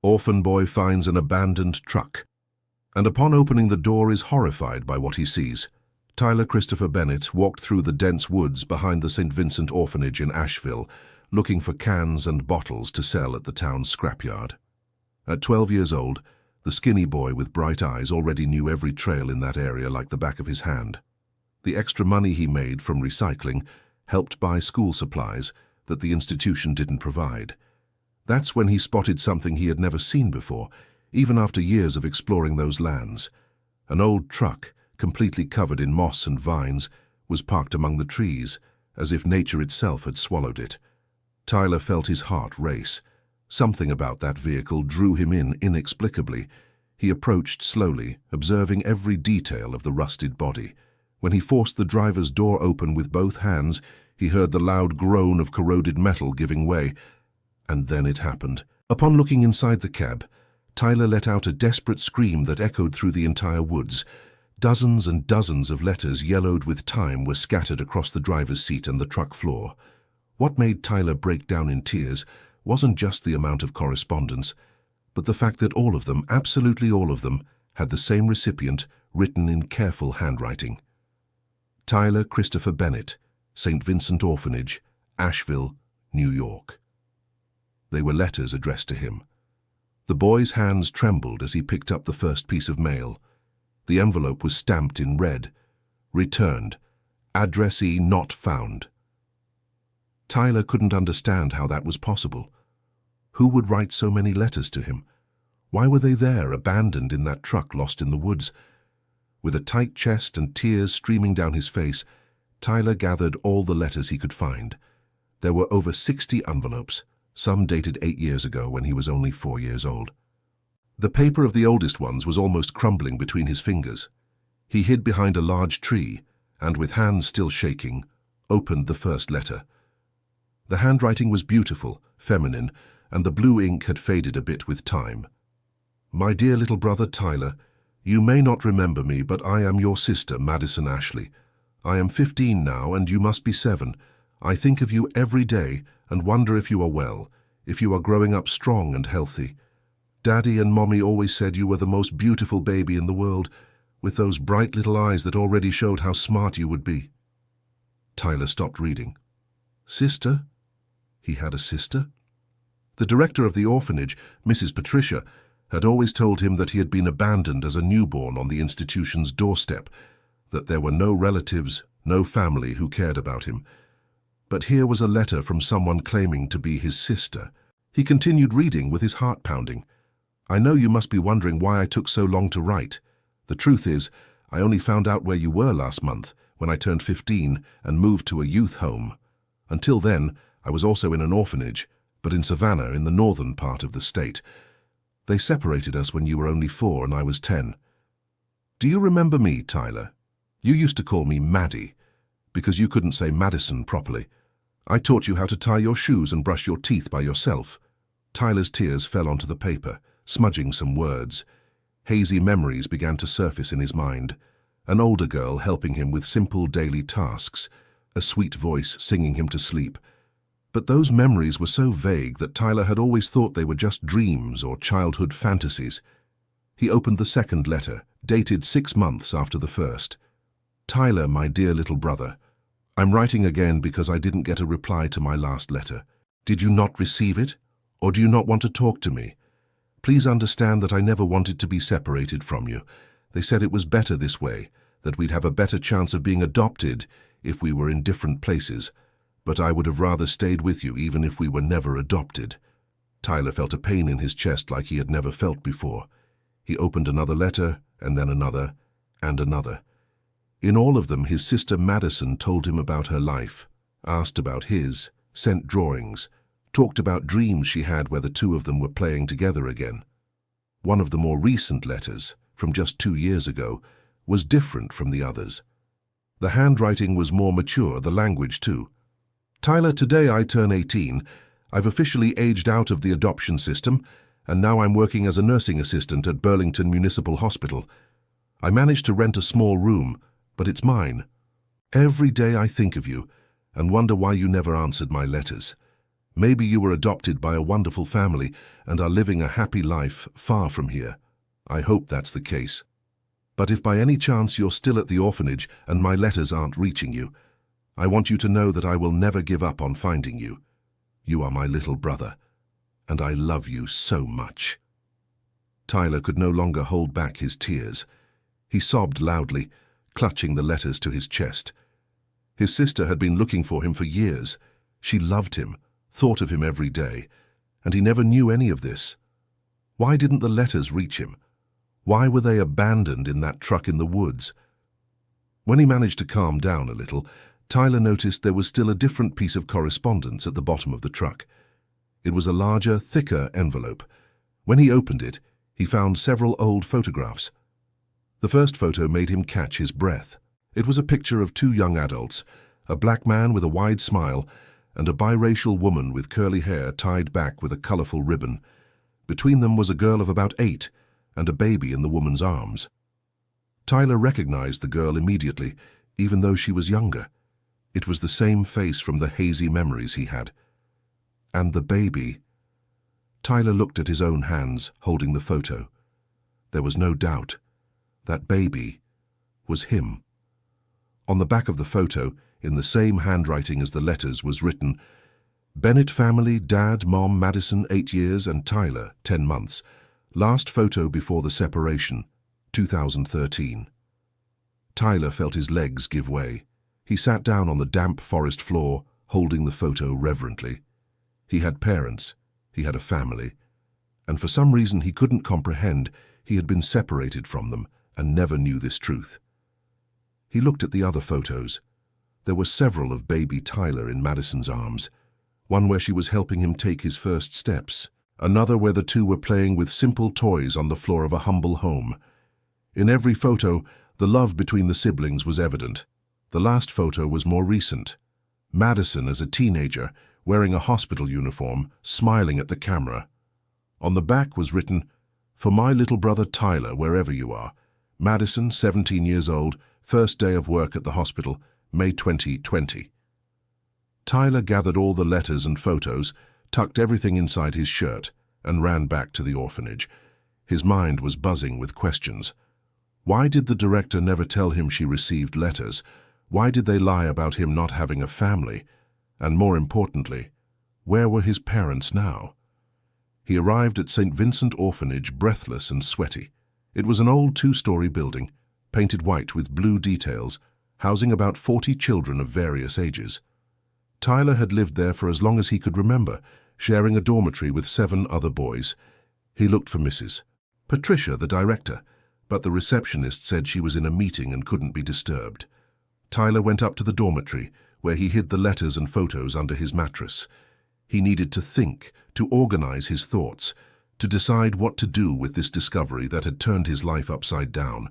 Orphan boy finds an abandoned truck, and upon opening the door is horrified by what he sees. Tyler Christopher Bennett walked through the dense woods behind the St. Vincent Orphanage in Asheville, looking for cans and bottles to sell at the town's scrapyard. At 12 years old, the skinny boy with bright eyes already knew every trail in that area like the back of his hand. The extra money he made from recycling helped buy school supplies that the institution didn't provide. That's when he spotted something he had never seen before, even after years of exploring those lands. An old truck, completely covered in moss and vines, was parked among the trees, as if nature itself had swallowed it. Tyler felt his heart race. Something about that vehicle drew him in inexplicably. He approached slowly, observing every detail of the rusted body. When he forced the driver's door open with both hands, he heard the loud groan of corroded metal giving way. And then it happened. Upon looking inside the cab, Tyler let out a desperate scream that echoed through the entire woods. Dozens and dozens of letters yellowed with time were scattered across the driver's seat and the truck floor. What made Tyler break down in tears wasn't just the amount of correspondence, but the fact that all of them, absolutely all of them, had the same recipient written in careful handwriting. Tyler Christopher Bennett, St. Vincent Orphanage, Asheville, New York. They were letters addressed to him. The boy's hands trembled as he picked up the first piece of mail. The envelope was stamped in red. Returned. Addressee not found. Tyler couldn't understand how that was possible. Who would write so many letters to him? Why were they there, abandoned in that truck lost in the woods? With a tight chest and tears streaming down his face, Tyler gathered all the letters he could find. There were over 60 envelopes, some dated 8 years ago when he was only 4 years old. The paper of the oldest ones was almost crumbling between his fingers. He hid behind a large tree and, with hands still shaking, opened the first letter. The handwriting was beautiful, feminine, and the blue ink had faded a bit with time. My dear little brother Tyler, you may not remember me, but I am your sister, Madison Ashley. I am 15 now, and you must be 7. I think of you every day and wonder if you are well, if you are growing up strong and healthy. Daddy and Mommy always said you were the most beautiful baby in the world, with those bright little eyes that already showed how smart you would be. Tyler stopped reading. Sister? He had a sister? The director of the orphanage, Mrs. Patricia, had always told him that he had been abandoned as a newborn on the institution's doorstep, that there were no relatives, no family who cared about him. But here was a letter from someone claiming to be his sister. He continued reading with his heart pounding. I know you must be wondering why I took so long to write. The truth is, I only found out where you were last month, when I turned 15 and moved to a youth home. Until then, I was also in an orphanage, but in Savannah, in the northern part of the state. They separated us when you were only 4 and I was 10. Do you remember me, Tyler? You used to call me Maddie, because you couldn't say Madison properly. I taught you how to tie your shoes and brush your teeth by yourself. Tyler's tears fell onto the paper, smudging some words. Hazy memories began to surface in his mind. An older girl helping him with simple daily tasks, a sweet voice singing him to sleep. But those memories were so vague that Tyler had always thought they were just dreams or childhood fantasies. He opened the second letter, dated 6 months after the first. Tyler, my dear little brother, I'm writing again because I didn't get a reply to my last letter. Did you not receive it? Or do you not want to talk to me? Please understand that I never wanted to be separated from you. They said it was better this way, that we'd have a better chance of being adopted if we were in different places. But I would have rather stayed with you even if we were never adopted. Tyler felt a pain in his chest like he had never felt before. He opened another letter, and then another, and another. In all of them, his sister Madison told him about her life, asked about his, sent drawings, talked about dreams she had where the two of them were playing together again. One of the more recent letters, from just 2 years ago, was different from the others. The handwriting was more mature, the language too. Tyler, today I turn 18. I've officially aged out of the adoption system, and now I'm working as a nursing assistant at Burlington Municipal Hospital. I managed to rent a small room, but it's mine. Every day I think of you and wonder why you never answered my letters. Maybe you were adopted by a wonderful family and are living a happy life far from here. I hope that's the case. But if by any chance you're still at the orphanage and my letters aren't reaching you, I want you to know that I will never give up on finding you. You are my little brother, and I love you so much." Tyler could no longer hold back his tears. He sobbed loudly, clutching the letters to his chest. His sister had been looking for him for years. She loved him, thought of him every day, and he never knew any of this. Why didn't the letters reach him? Why were they abandoned in that truck in the woods? When he managed to calm down a little, Tyler noticed there was still a different piece of correspondence at the bottom of the truck. It was a larger, thicker envelope. When he opened it, he found several old photographs. The first photo made him catch his breath. It was a picture of two young adults, a black man with a wide smile and a biracial woman with curly hair tied back with a colorful ribbon. Between them was a girl of about 8 and a baby in the woman's arms. Tyler recognized the girl immediately, even though she was younger. It was the same face from the hazy memories he had. And the baby. Tyler looked at his own hands, holding the photo. There was no doubt. That baby was him. On the back of the photo, in the same handwriting as the letters, was written, "Bennett family, Dad, Mom, Madison, 8 years, and Tyler, 10 months. Last photo before the separation, 2013. Tyler felt his legs give way. He sat down on the damp forest floor, holding the photo reverently. He had parents, he had a family, and for some reason he couldn't comprehend he had been separated from them and never knew this truth. He looked at the other photos. There were several of baby Tyler in Madison's arms, one where she was helping him take his first steps, another where the two were playing with simple toys on the floor of a humble home. In every photo, the love between the siblings was evident. The last photo was more recent. Madison as a teenager, wearing a hospital uniform, smiling at the camera. On the back was written, "For my little brother Tyler, wherever you are. Madison, 17 years old, first day of work at the hospital, May 2020. Tyler gathered all the letters and photos, tucked everything inside his shirt, and ran back to the orphanage. His mind was buzzing with questions. Why did the director never tell him she received letters? Why did they lie about him not having a family? And more importantly, where were his parents now? He arrived at St. Vincent Orphanage breathless and sweaty. It was an old 2-story building, painted white with blue details, housing about 40 children of various ages. Tyler had lived there for as long as he could remember, sharing a dormitory with 7 other boys. He looked for Mrs. Patricia, the director, but the receptionist said she was in a meeting and couldn't be disturbed. Tyler went up to the dormitory, where he hid the letters and photos under his mattress. He needed to think, to organize his thoughts, to decide what to do with this discovery that had turned his life upside down.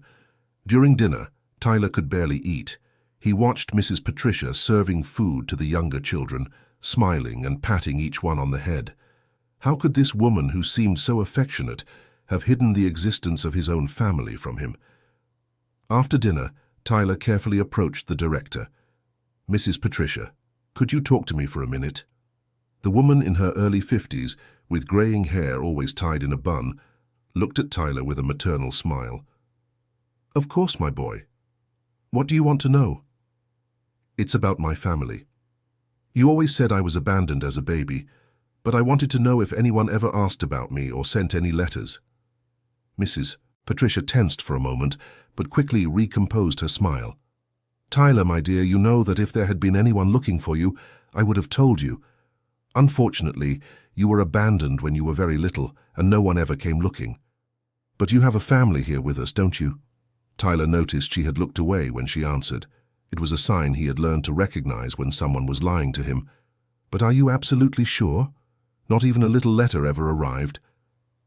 During dinner, Tyler could barely eat. He watched Mrs. Patricia serving food to the younger children, smiling and patting each one on the head. How could this woman, who seemed so affectionate, have hidden the existence of his own family from him? After dinner, Tyler carefully approached the director. "Mrs. Patricia, could you talk to me for a minute?" The woman in her early 50s, with graying hair always tied in a bun, looked at Tyler with a maternal smile. "Of course, my boy. What do you want to know?" "It's about my family. You always said I was abandoned as a baby, but I wanted to know if anyone ever asked about me or sent any letters." Mrs. Patricia tensed for a moment, but quickly recomposed her smile. "Tyler, my dear, you know that if there had been anyone looking for you, I would have told you. Unfortunately, you were abandoned when you were very little, and no one ever came looking. But you have a family here with us, don't you?" Tyler noticed she had looked away when she answered. It was a sign he had learned to recognize when someone was lying to him. "But are you absolutely sure? Not even a little letter ever arrived?"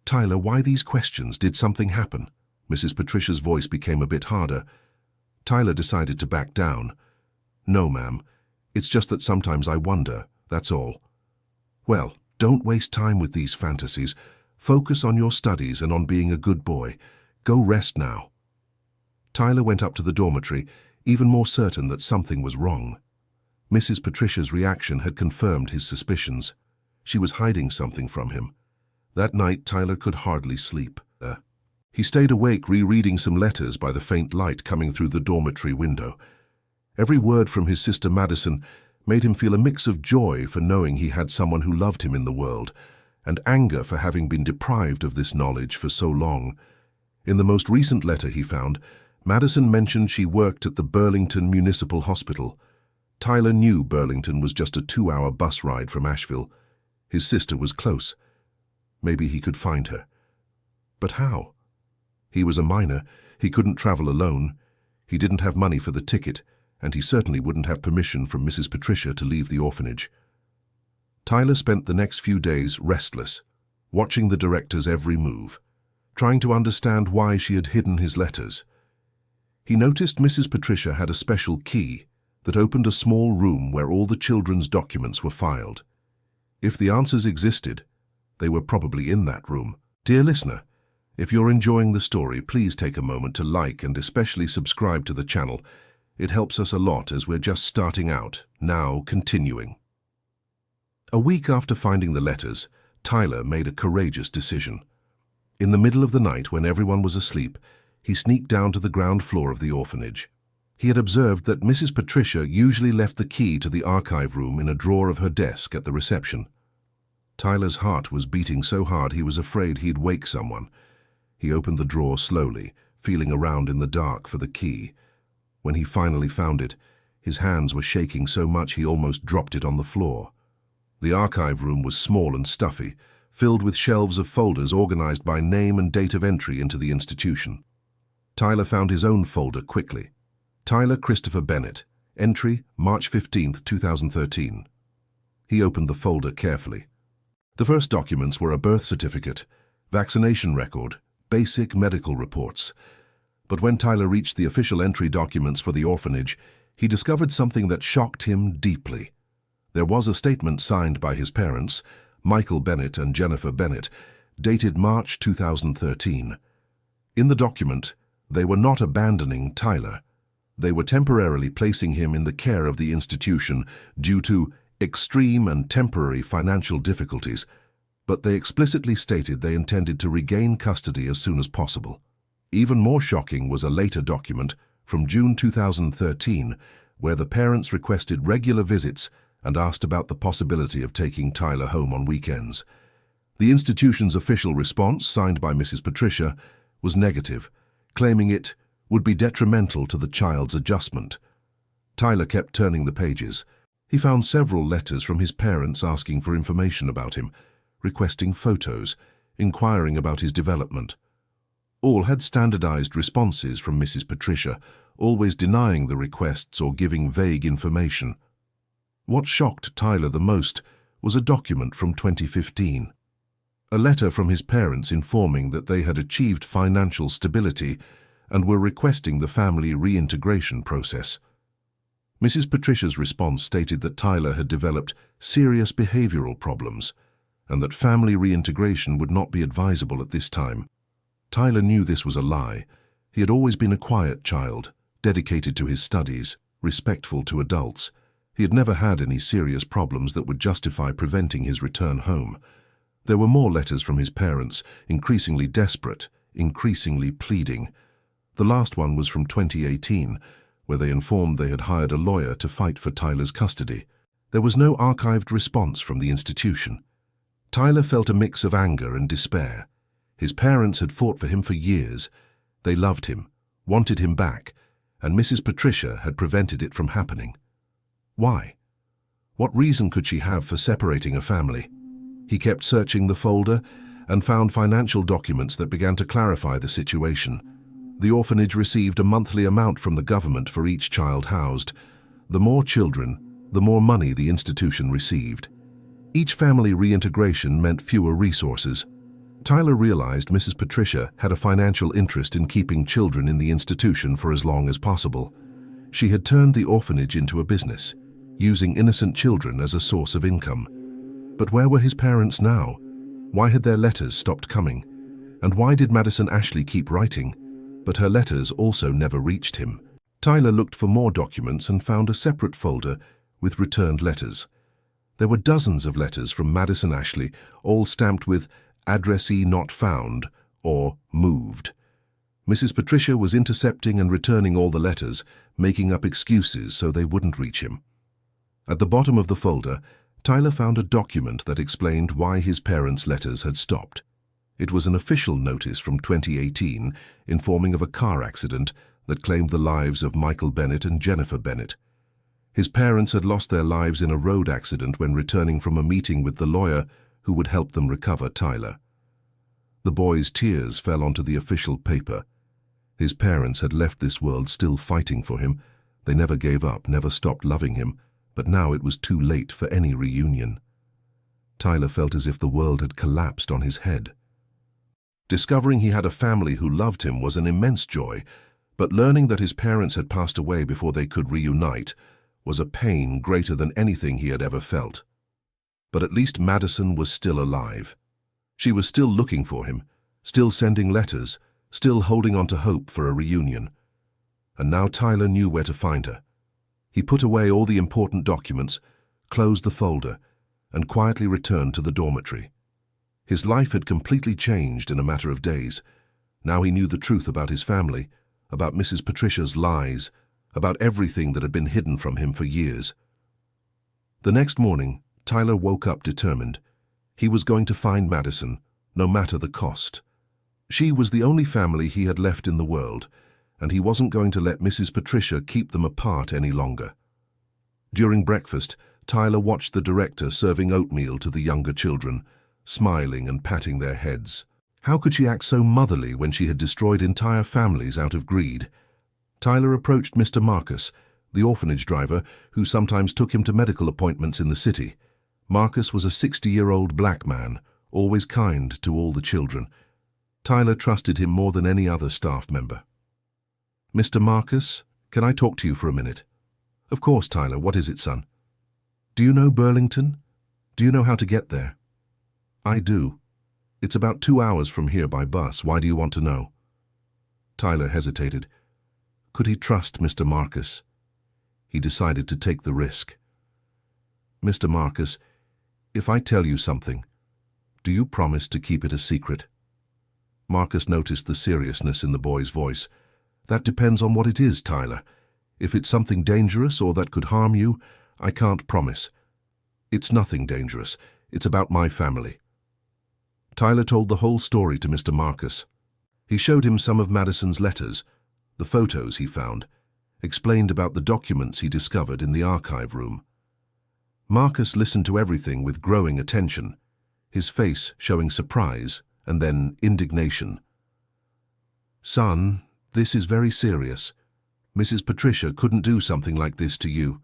"Tyler, why these questions? Did something happen?" Mrs. Patricia's voice became a bit harder. Tyler decided to back down. "No, ma'am. It's just that sometimes I wonder, that's all." "Well, don't waste time with these fantasies. Focus on your studies and on being a good boy. Go rest now." Tyler went up to the dormitory, even more certain that something was wrong. Mrs. Patricia's reaction had confirmed his suspicions. She was hiding something from him. That night, Tyler could hardly sleep. He stayed awake rereading some letters by the faint light coming through the dormitory window. Every word from his sister Madison made him feel a mix of joy for knowing he had someone who loved him in the world, and anger for having been deprived of this knowledge for so long. In the most recent letter he found, Madison mentioned she worked at the Burlington Municipal Hospital. Tyler knew Burlington was just a 2-hour bus ride from Asheville. His sister was close. Maybe he could find her. But how? He was a minor. He couldn't travel alone. He didn't have money for the ticket, and he certainly wouldn't have permission from Mrs. Patricia to leave the orphanage. Tyler spent the next few days restless, watching the director's every move, trying to understand why she had hidden his letters. He noticed Mrs. Patricia had a special key that opened a small room where all the children's documents were filed. If the answers existed, they were probably in that room. Dear listener, if you're enjoying the story, please take a moment to like and especially subscribe to the channel. It helps us a lot as we're just starting out, now continuing. A week after finding the letters, Tyler made a courageous decision. In the middle of the night, when everyone was asleep, he sneaked down to the ground floor of the orphanage. He had observed that Mrs. Patricia usually left the key to the archive room in a drawer of her desk at the reception. Tyler's heart was beating so hard he was afraid he'd wake someone. He opened the drawer slowly, feeling around in the dark for the key. When he finally found it, his hands were shaking so much he almost dropped it on the floor. The archive room was small and stuffy, filled with shelves of folders organized by name and date of entry into the institution. Tyler found his own folder quickly. Tyler Christopher Bennett, entry March 15, 2013. He opened the folder carefully. The first documents were a birth certificate, vaccination record, basic medical reports. But when Tyler reached the official entry documents for the orphanage, he discovered something that shocked him deeply. There was a statement signed by his parents, Michael Bennett and Jennifer Bennett, dated March 2013. In the document, they were not abandoning Tyler. They were temporarily placing him in the care of the institution due to extreme and temporary financial difficulties, but they explicitly stated they intended to regain custody as soon as possible. Even more shocking was a later document from June 2013, where the parents requested regular visits and asked about the possibility of taking Tyler home on weekends. The institution's official response, signed by Mrs. Patricia, was negative, claiming it would be detrimental to the child's adjustment. Tyler kept turning the pages. He found several letters from his parents asking for information about him, requesting photos, inquiring about his development. All had standardized responses from Mrs. Patricia, always denying the requests or giving vague information. What shocked Tyler the most was a document from 2015. A letter from his parents informing that they had achieved financial stability and were requesting the family reintegration process. Mrs. Patricia's response stated that Tyler had developed serious behavioral problems and that family reintegration would not be advisable at this time. Tyler knew this was a lie. He had always been a quiet child, dedicated to his studies, respectful to adults. He had never had any serious problems that would justify preventing his return home. There were more letters from his parents, increasingly desperate, increasingly pleading. The last one was from 2018, where they informed they had hired a lawyer to fight for Tyler's custody. There was no archived response from the institution. Tyler felt a mix of anger and despair. His parents had fought for him for years. They loved him, wanted him back, and Mrs. Patricia had prevented it from happening. Why? What reason could she have for separating a family? He kept searching the folder and found financial documents that began to clarify the situation. The orphanage received a monthly amount from the government for each child housed. The more children, the more money the institution received. Each family reintegration meant fewer resources. Tyler realized Mrs. Patricia had a financial interest in keeping children in the institution for as long as possible. She had turned the orphanage into a business, using innocent children as a source of income. But where were his parents now? Why had their letters stopped coming? And why did Madison Ashley keep writing? But her letters also never reached him. Tyler looked for more documents and found a separate folder with returned letters. There were dozens of letters from Madison Ashley, all stamped with "addressee not found" or "moved." Mrs. Patricia was intercepting and returning all the letters, making up excuses so they wouldn't reach him. At the bottom of the folder, Tyler found a document that explained why his parents' letters had stopped. It was an official notice from 2018 informing of a car accident that claimed the lives of Michael Bennett and Jennifer Bennett. His parents had lost their lives in a road accident when returning from a meeting with the lawyer who would help them recover Tyler. The boy's tears fell onto the official paper. His parents had left this world still fighting for him. They never gave up, never stopped loving him, but now it was too late for any reunion. Tyler felt as if the world had collapsed on his head. Discovering he had a family who loved him was an immense joy, but learning that his parents had passed away before they could reunite was a pain greater than anything he had ever felt. But at least Madison was still alive. She was still looking for him, still sending letters, still holding on to hope for a reunion. And now Tyler knew where to find her. He put away all the important documents, closed the folder, and quietly returned to the dormitory. His life had completely changed in a matter of days. Now he knew the truth about his family, about Mrs. Patricia's lies, about everything that had been hidden from him for years. The next morning, Tyler woke up determined. He was going to find Madison, no matter the cost. She was the only family he had left in the world, and he wasn't going to let Mrs. Patricia keep them apart any longer. During breakfast, Tyler watched the director serving oatmeal to the younger children, smiling and patting their heads. How could she act so motherly when she had destroyed entire families out of greed? Tyler approached Mr. Marcus, the orphanage driver who sometimes took him to medical appointments in the city. Marcus was a 60-year-old black man, always kind to all the children. Tyler trusted him more than any other staff member. "Mr. Marcus, can I talk to you for a minute?" "Of course, Tyler. What is it, son?" "Do you know Burlington? Do you know how to get there?" "I do. It's about 2 hours from here by bus. Why do you want to know?" Tyler hesitated. Could he trust Mr. Marcus? He decided to take the risk. "Mr. Marcus, if I tell you something, do you promise to keep it a secret?" Marcus noticed the seriousness in the boy's voice. "That depends on what it is, Tyler. If it's something dangerous or that could harm you, I can't promise." "It's nothing dangerous. It's about my family." Tyler told the whole story to Mr. Marcus. He showed him some of Madison's letters, the photos he found, explained about the documents he discovered in the archive room. Marcus listened to everything with growing attention, his face showing surprise and then indignation. "Son, this is very serious. Mrs. Patricia couldn't do something like this to you.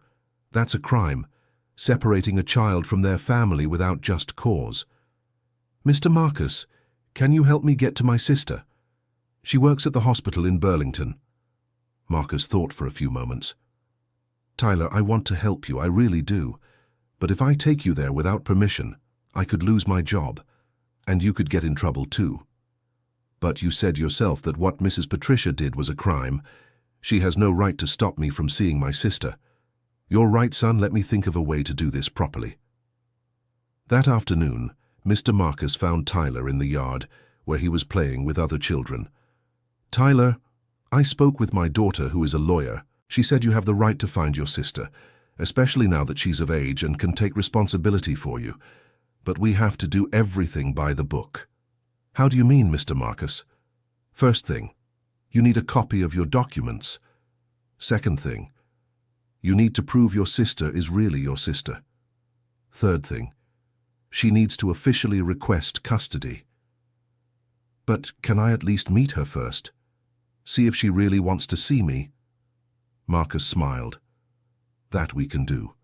That's a crime, separating a child from their family without just cause. Mr. Marcus, can you help me get to my sister? She works at the hospital in Burlington." Marcus thought for a few moments. "Tyler, I want to help you, I really do. But if I take you there without permission, I could lose my job, and you could get in trouble too. But you said yourself that what Mrs. Patricia did was a crime. She has no right to stop me from seeing my sister. You're right, son, let me think of a way to do this properly." That afternoon, Mr. Marcus found Tyler in the yard, where he was playing with other children. "Tyler, I spoke with my daughter, who is a lawyer. She said you have the right to find your sister, especially now that she's of age and can take responsibility for you. But we have to do everything by the book." "How do you mean, Mr. Marcus?" "First thing, you need a copy of your documents. Second thing, you need to prove your sister is really your sister. Third thing, she needs to officially request custody." "But can I at least meet her first? See if she really wants to see me?" Marcus smiled. "That we can do.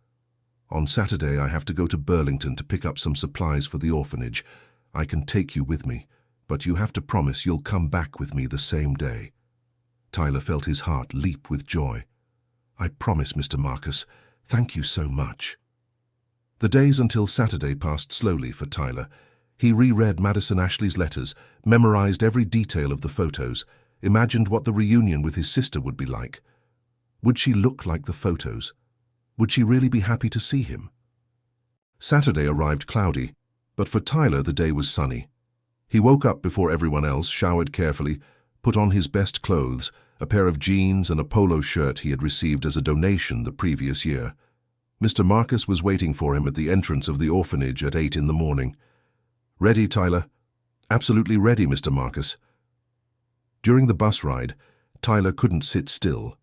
On Saturday I have to go to Burlington to pick up some supplies for the orphanage. I can take you with me, but you have to promise you'll come back with me the same day." Tyler felt his heart leap with joy. "I promise, Mr. Marcus. Thank you so much." The days until Saturday passed slowly for Tyler. He reread Madison Ashley's letters, memorized every detail of the photos, imagined what the reunion with his sister would be like. Would she look like the photos? Would she really be happy to see him? Saturday arrived cloudy, but for Tyler the day was sunny. He woke up before everyone else, showered carefully, put on his best clothes, a pair of jeans and a polo shirt he had received as a donation the previous year. Mr. Marcus was waiting for him at the entrance of the orphanage at 8 in the morning. "Ready, Tyler?" "Absolutely ready, Mr. Marcus." During the bus ride, Tyler couldn't sit still.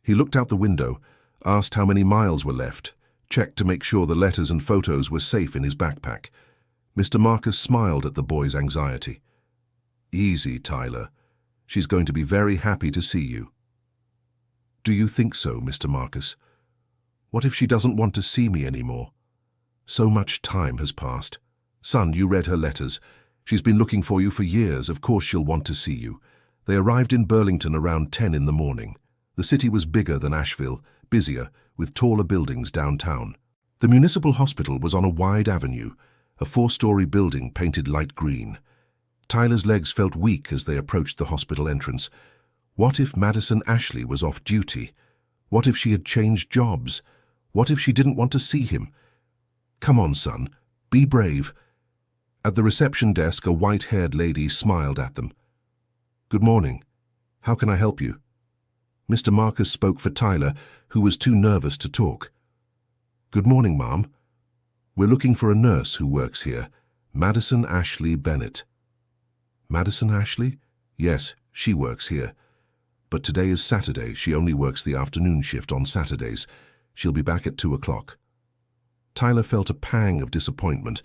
He looked out the window, asked how many miles were left, checked to make sure the letters and photos were safe in his backpack. Mr. Marcus smiled at the boy's anxiety. "Easy, Tyler. She's going to be very happy to see you." "Do you think so, Mr. Marcus? What if she doesn't want to see me anymore? So much time has passed. Son, you read her letters. She's been looking for you for years. Of course she'll want to see you." They arrived in Burlington around 10 in the morning. The city was bigger than Asheville, busier, with taller buildings downtown. The municipal hospital was on a wide avenue, a 4-story building painted light green. Tyler's legs felt weak as they approached the hospital entrance. What if Madison Ashley was off duty? What if she had changed jobs? What if she didn't want to see him? "Come on, son. Be brave." At the reception desk, a white-haired lady smiled at them. "Good morning. How can I help you?" Mr. Marcus spoke for Tyler, who was too nervous to talk. "Good morning, Mom. We're looking for a nurse who works here, Madison Ashley Bennett." "Madison Ashley?" "Yes, she works here. But today is Saturday. She only works the afternoon shift on Saturdays. She'll be back at 2 o'clock. Tyler felt a pang of disappointment,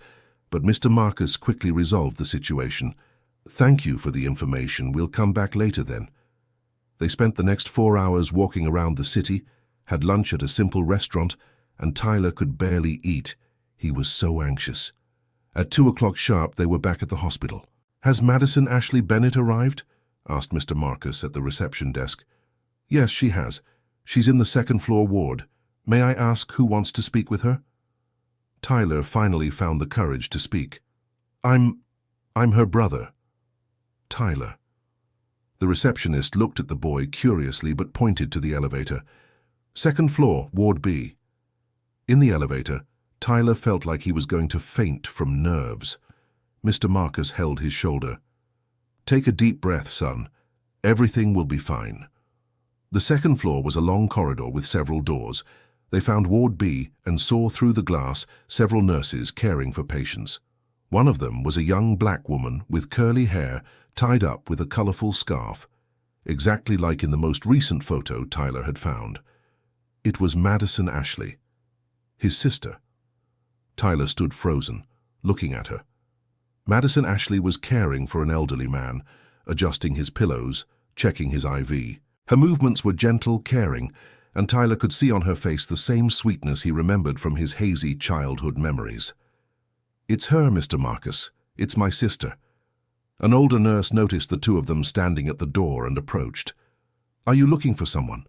but Mr. Marcus quickly resolved the situation. "Thank you for the information. We'll come back later then." They spent the next 4 hours walking around the city, had lunch at a simple restaurant, and Tyler could barely eat. He was so anxious. At 2 o'clock sharp, they were back at the hospital. "Has Madison Ashley Bennett arrived?" asked Mr. Marcus at the reception desk. "Yes, she has. She's in the second-floor ward. May I ask who wants to speak with her?" Tyler finally found the courage to speak. I'm her brother." "Tyler." The receptionist looked at the boy curiously but pointed to the elevator. "Second floor, Ward B." In the elevator, Tyler felt like he was going to faint from nerves. Mr. Marcus held his shoulder. "Take a deep breath, son. Everything will be fine." The second floor was a long corridor with several doors. They found Ward B and saw through the glass several nurses caring for patients. One of them was a young black woman with curly hair tied up with a colorful scarf, exactly like in the most recent photo Tyler had found. It was Madison Ashley, his sister. Tyler stood frozen, looking at her. Madison Ashley was caring for an elderly man, adjusting his pillows, checking his IV. Her movements were gentle, caring, and Tyler could see on her face the same sweetness he remembered from his hazy childhood memories. "It's her, Mr. Marcus. It's my sister." An older nurse noticed the two of them standing at the door and approached. "Are you looking for someone?"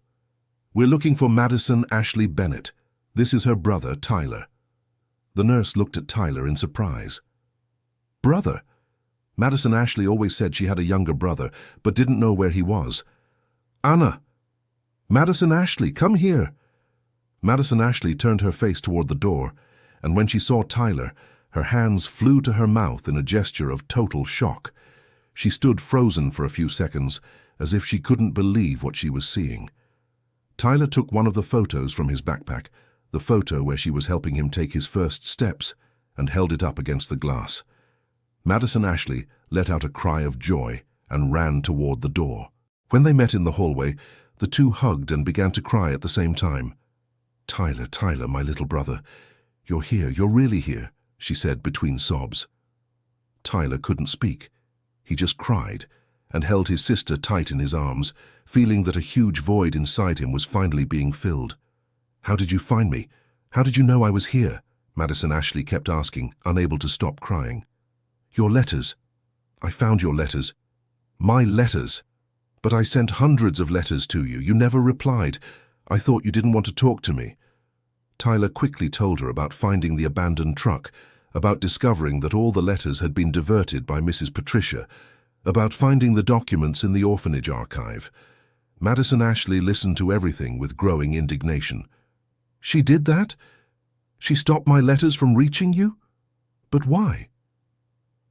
"We're looking for Madison Ashley Bennett. This is her brother, Tyler." The nurse looked at Tyler in surprise. "Brother?" Madison Ashley always said she had a younger brother, but didn't know where he was. "Anna! Madison Ashley, come here!" Madison Ashley turned her face toward the door, and when she saw Tyler, her hands flew to her mouth in a gesture of total shock. She stood frozen for a few seconds, as if she couldn't believe what she was seeing. Tyler took one of the photos from his backpack, the photo where she was helping him take his first steps, and held it up against the glass. Madison Ashley let out a cry of joy and ran toward the door. When they met in the hallway, the two hugged and began to cry at the same time. "Tyler, Tyler, my little brother, you're here, you're really here," she said between sobs. Tyler couldn't speak. He just cried and held his sister tight in his arms, feeling that a huge void inside him was finally being filled. "How did you find me? How did you know I was here?" Madison Ashley kept asking, unable to stop crying. "Your letters. I found your letters. My letters. But I sent hundreds of letters to you. You never replied. I thought you didn't want to talk to me." Tyler quickly told her about finding the abandoned truck, about discovering that all the letters had been diverted by Mrs. Patricia, about finding the documents in the orphanage archive. Madison Ashley listened to everything with growing indignation. "She did that? She stopped my letters from reaching you? But why?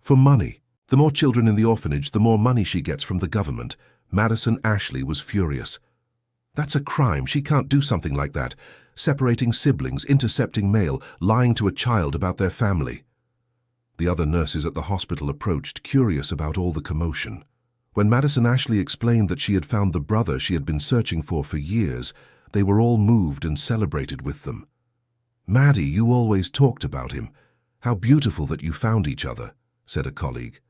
For money. The more children in the orphanage, the more money she gets from the government. Madison Ashley was furious. That's a crime. She can't do something like that. Separating siblings, intercepting mail, lying to a child about their family. The other nurses at the hospital approached, curious about all the commotion. When Madison Ashley explained that she had found the brother she had been searching for years, they were all moved and celebrated with them. "Maddie, you always talked about him. How beautiful that you found each other," said a colleague.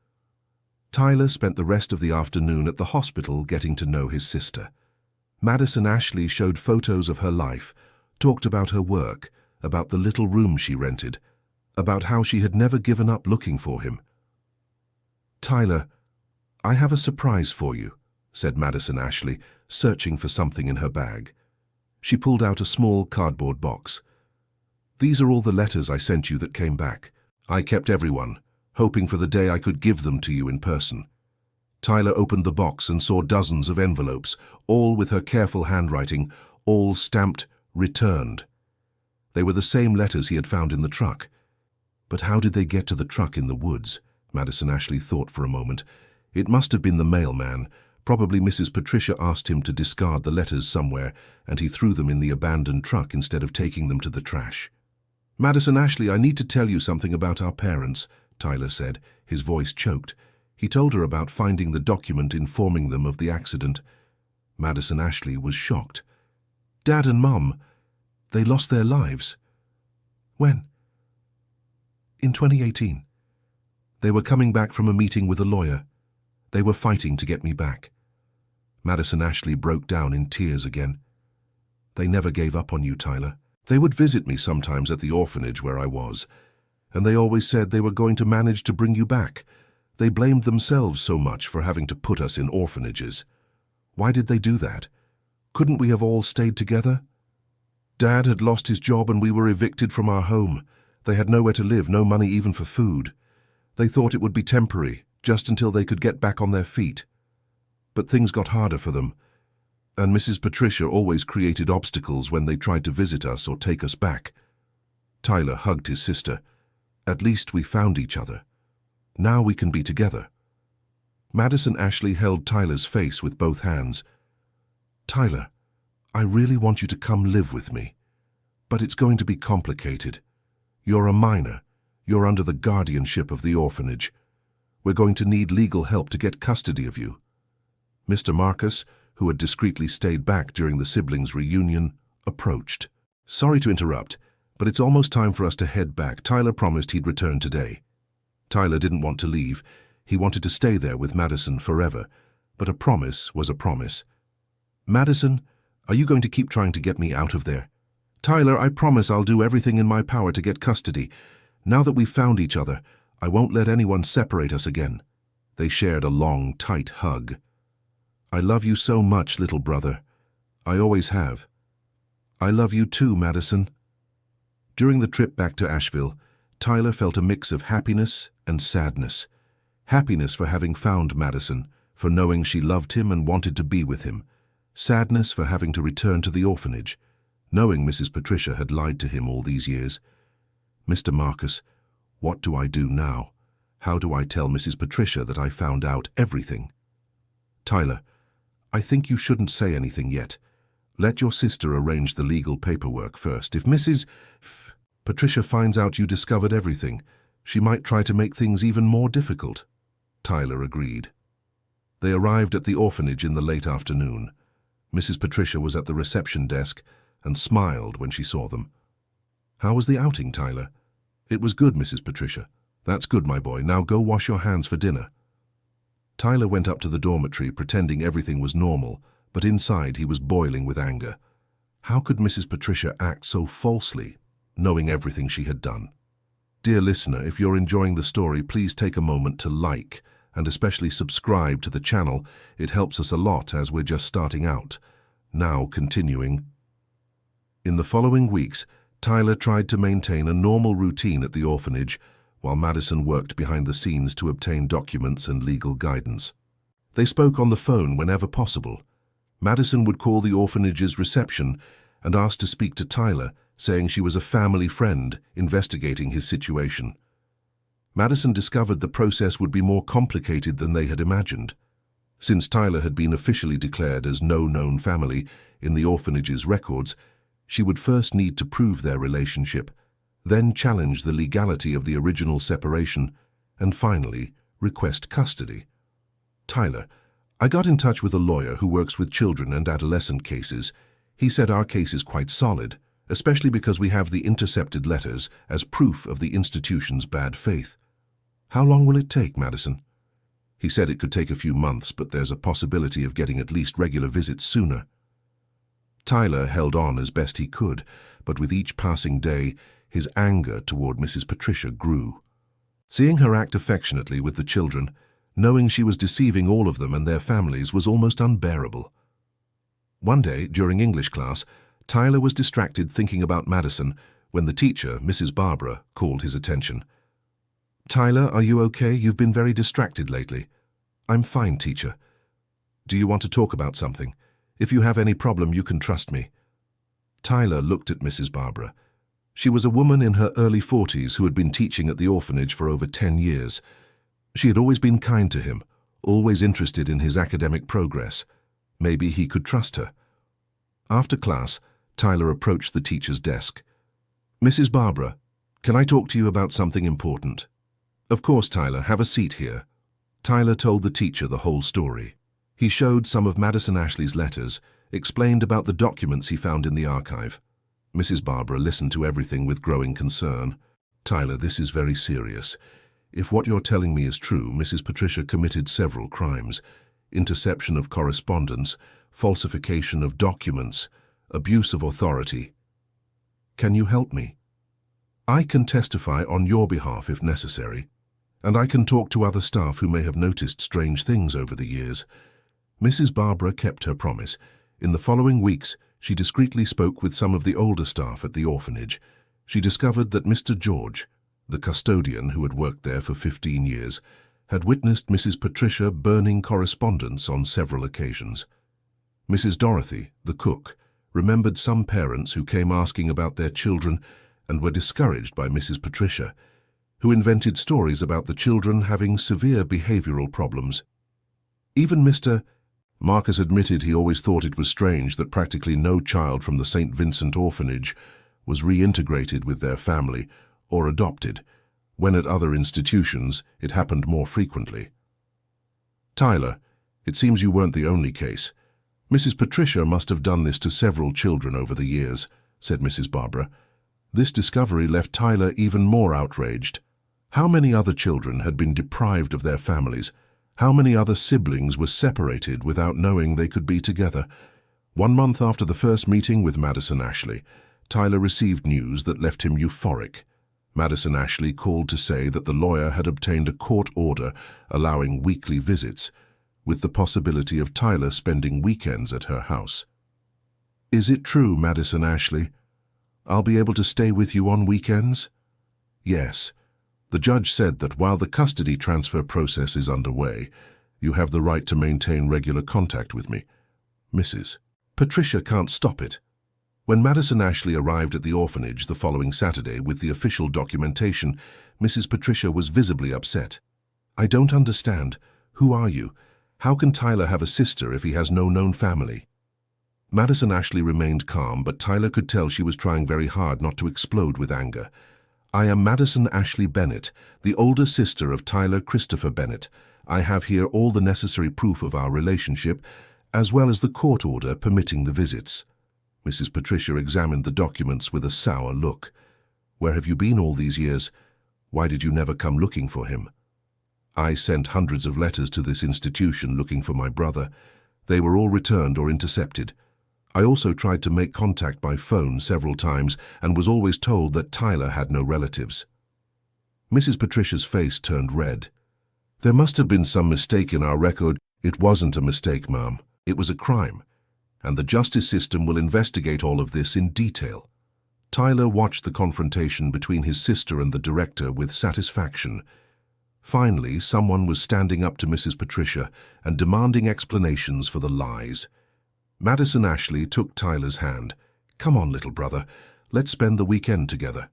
Tyler spent the rest of the afternoon at the hospital getting to know his sister. Madison Ashley showed photos of her life, talked about her work, about the little room she rented, about how she had never given up looking for him. "Tyler, I have a surprise for you," said Madison Ashley, searching for something in her bag. She pulled out a small cardboard box. "These are all the letters I sent you that came back. I kept everyone, hoping for the day I could give them to you in person." Tyler opened the box and saw dozens of envelopes, all with her careful handwriting, all stamped "Returned." They were the same letters he had found in the truck. But how did they get to the truck in the woods? Madison Ashley thought for a moment. It must have been the mailman. Probably Mrs. Patricia asked him to discard the letters somewhere, and he threw them in the abandoned truck instead of taking them to the trash. "Madison Ashley, I need to tell you something about our parents," Tyler said, his voice choked. He told her about finding the document informing them of the accident. Madison Ashley was shocked. "Dad and Mom, they lost their lives." "When?" "In 2018. They were coming back from a meeting with a lawyer. They were fighting to get me back." Madison Ashley broke down in tears again. "They never gave up on you, Tyler. They would visit me sometimes at the orphanage where I was, and they always said they were going to manage to bring you back. They blamed themselves so much for having to put us in orphanages. Why did they do that? Couldn't we have all stayed together? Dad had lost his job and we were evicted from our home. They had nowhere to live, no money even for food. They thought it would be temporary, just until they could get back on their feet. But things got harder for them, and Mrs. Patricia always created obstacles when they tried to visit us or take us back." Tyler hugged his sister. "At least we found each other. Now we can be together." Madison Ashley held Tyler's face with both hands. "Tyler, I really want you to come live with me. But it's going to be complicated. You're a minor. You're under the guardianship of the orphanage. We're going to need legal help to get custody of you." Mr. Marcus, who had discreetly stayed back during the siblings' reunion, approached. "Sorry to interrupt, but it's almost time for us to head back. Tyler promised he'd return today." Tyler didn't want to leave. He wanted to stay there with Madison forever, but a promise was a promise. "Madison, are you going to keep trying to get me out of there?" "Tyler, I promise I'll do everything in my power to get custody. Now that we've found each other, I won't let anyone separate us again." They shared a long, tight hug. "I love you so much, little brother. I always have." "I love you too, Madison." During the trip back to Asheville, Tyler felt a mix of happiness and sadness. Happiness for having found Madison, for knowing she loved him and wanted to be with him. Sadness for having to return to the orphanage, knowing Mrs. Patricia had lied to him all these years. "Mr. Marcus, what do I do now? How do I tell Mrs. Patricia that I found out everything?" "Tyler, I think you shouldn't say anything yet. Let your sister arrange the legal paperwork first. If Mrs. Patricia finds out you discovered everything, she might try to make things even more difficult." Tyler agreed. They arrived at the orphanage in the late afternoon. Mrs. Patricia was at the reception desk and smiled when she saw them. "How was the outing, Tyler?" "It was good, Mrs. Patricia." "That's good, my boy. Now go wash your hands for dinner." Tyler went up to the dormitory pretending everything was normal, but inside he was boiling with anger. How could Mrs. Patricia act so falsely, knowing everything she had done? Dear listener, if you're enjoying the story, please take a moment to like and especially subscribe to the channel. It helps us a lot as we're just starting out. Now continuing. In the following weeks, Tyler tried to maintain a normal routine at the orphanage, while Madison worked behind the scenes to obtain documents and legal guidance. They spoke on the phone whenever possible. Madison would call the orphanage's reception and ask to speak to Tyler, saying she was a family friend investigating his situation. Madison discovered the process would be more complicated than they had imagined. Since Tyler had been officially declared as no known family in the orphanage's records, she would first need to prove their relationship, then challenge the legality of the original separation, and finally request custody. Tyler, I got in touch with a lawyer who works with children and adolescent cases. He said our case is quite solid, especially because we have the intercepted letters as proof of the institution's bad faith. How long will it take, Madison? He said it could take a few months, but there's a possibility of getting at least regular visits sooner. Tyler held on as best he could, but with each passing day, his anger toward Mrs. Patricia grew. Seeing her act affectionately with the children, knowing she was deceiving all of them and their families, was almost unbearable. One day, during English class, Tyler was distracted thinking about Madison when the teacher, Mrs. Barbara, called his attention. Tyler, are you okay? You've been very distracted lately. I'm fine, teacher. Do you want to talk about something? If you have any problem, you can trust me. Tyler looked at Mrs. Barbara. She was a woman in her early 40s who had been teaching at the orphanage for over 10 years. She had always been kind to him, always interested in his academic progress. Maybe he could trust her. After class, Tyler approached the teacher's desk. Mrs. Barbara, can I talk to you about something important? Of course, Tyler, have a seat here. Tyler told the teacher the whole story. He showed some of Madison Ashley's letters, explained about the documents he found in the archive. Mrs. Barbara listened to everything with growing concern. Tyler, this is very serious. If what you're telling me is true, Mrs. Patricia committed several crimes: interception of correspondence, falsification of documents, abuse of authority. Can you help me? I can testify on your behalf if necessary, and I can talk to other staff who may have noticed strange things over the years. Mrs. Barbara kept her promise. In the following weeks, she discreetly spoke with some of the older staff at the orphanage. She discovered that Mr. George, the custodian who had worked there for 15 years, had witnessed Mrs. Patricia burning correspondence on several occasions. Mrs. Dorothy, the cook, remembered some parents who came asking about their children and were discouraged by Mrs. Patricia, who invented stories about the children having severe behavioral problems. Even Mr. Marcus admitted he always thought it was strange that practically no child from the St. Vincent orphanage was reintegrated with their family or adopted, when at other institutions it happened more frequently. Tyler, it seems you weren't the only case. Mrs. Patricia must have done this to several children over the years, said Mrs. Barbara. This discovery left Tyler even more outraged. How many other children had been deprived of their families? How many other siblings were separated without knowing they could be together? 1 month after the first meeting with Madison Ashley, Tyler received news that left him euphoric. Madison Ashley called to say that the lawyer had obtained a court order allowing weekly visits, with the possibility of Tyler spending weekends at her house. Is it true, Madison Ashley? I'll be able to stay with you on weekends? Yes. The judge said that while the custody transfer process is underway, you have the right to maintain regular contact with me. Mrs. Patricia can't stop it. When Madison Ashley arrived at the orphanage the following Saturday with the official documentation, Mrs. Patricia was visibly upset. I don't understand. Who are you? How can Tyler have a sister if he has no known family? Madison Ashley remained calm, but Tyler could tell she was trying very hard not to explode with anger. I am Madison Ashley Bennett, the older sister of Tyler Christopher Bennett. I have here all the necessary proof of our relationship, as well as the court order permitting the visits. Mrs. Patricia examined the documents with a sour look. Where have you been all these years? Why did you never come looking for him? I sent hundreds of letters to this institution looking for my brother. They were all returned or intercepted. I also tried to make contact by phone several times and was always told that Tyler had no relatives. Mrs. Patricia's face turned red. There must have been some mistake in our record. It wasn't a mistake, Ma'am. It was a crime, and the justice system will investigate all of this in detail. Tyler watched the confrontation between his sister and the director with satisfaction. Finally, someone was standing up to Mrs. Patricia and demanding explanations for the lies. Madison Ashley took Tyler's hand. Come on, little brother. Let's spend the weekend together."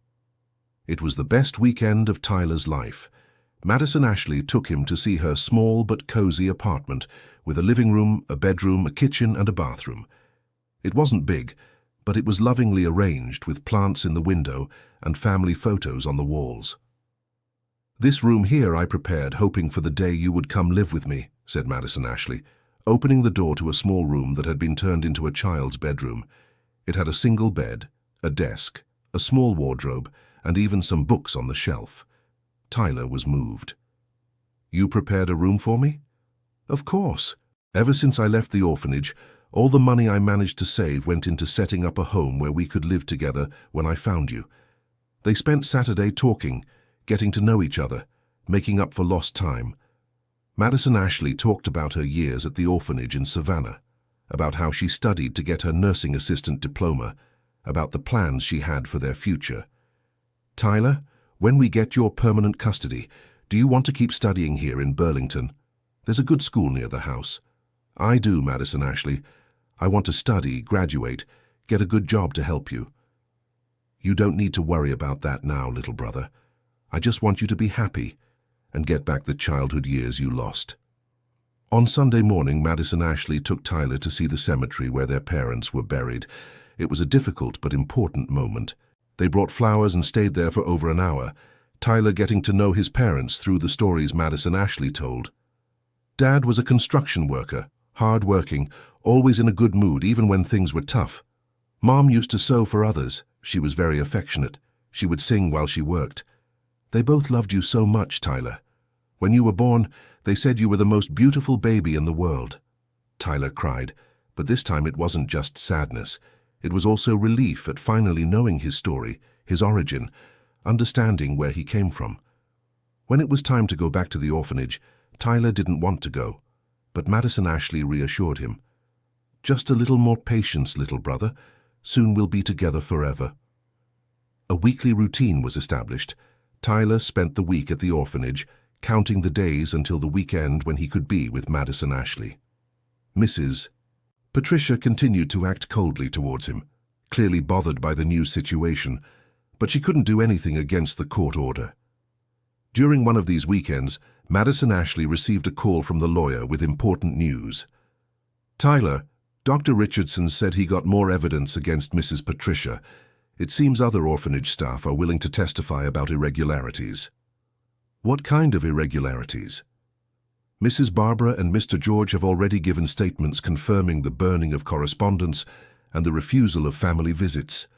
It was the best weekend of Tyler's life. Madison Ashley took him to see her small but cozy apartment with a living room, a bedroom, a kitchen and a bathroom. It wasn't big, but it was lovingly arranged with plants in the window and family photos on the walls. "This room here I prepared hoping for the day you would come live with me," said Madison Ashley, opening the door to a small room that had been turned into a child's bedroom. It had a single bed, a desk, a small wardrobe, and even some books on the shelf. Tyler was moved. "You prepared a room for me?" "Of course. Ever since I left the orphanage, all the money I managed to save went into setting up a home where we could live together when I found you." They spent Saturday talking, getting to know each other, making up for lost time. Madison Ashley talked about her years at the orphanage in Savannah, about how she studied to get her nursing assistant diploma, about the plans she had for their future. "Tyler, when we get your permanent custody, do you want to keep studying here in Burlington? There's a good school near the house." "I do, Madison Ashley. I want to study, graduate, get a good job to help you." "You don't need to worry about that now, little brother. I just want you to be happy and get back the childhood years you lost." On Sunday morning, Madison Ashley took Tyler to see the cemetery where their parents were buried. It was a difficult but important moment. They brought flowers and stayed there for over an hour, Tyler getting to know his parents through the stories Madison Ashley told. Dad was a construction worker, hard-working, always in a good mood even when things were tough. Mom used to sew for others. She was very affectionate. She would sing while she worked. "They both loved you so much, Tyler. When you were born, they said you were the most beautiful baby in the world." Tyler cried, but this time it wasn't just sadness. It was also relief at finally knowing his story, his origin, understanding where he came from. When it was time to go back to the orphanage, Tyler didn't want to go, but Madison Ashley reassured him. "Just a little more patience, little brother. Soon we'll be together forever." A weekly routine was established. Tyler spent the week at the orphanage, counting the days until the weekend when he could be with Madison Ashley. Mrs. Patricia continued to act coldly towards him, clearly bothered by the new situation, but she couldn't do anything against the court order. During one of these weekends, Madison Ashley received a call from the lawyer with important news. "Tyler, Dr. Richardson said he got more evidence against Mrs. Patricia. It seems other orphanage staff are willing to testify about irregularities." "What kind of irregularities?" "Mrs. Barbara and Mr. George have already given statements confirming the burning of correspondence and the refusal of family visits.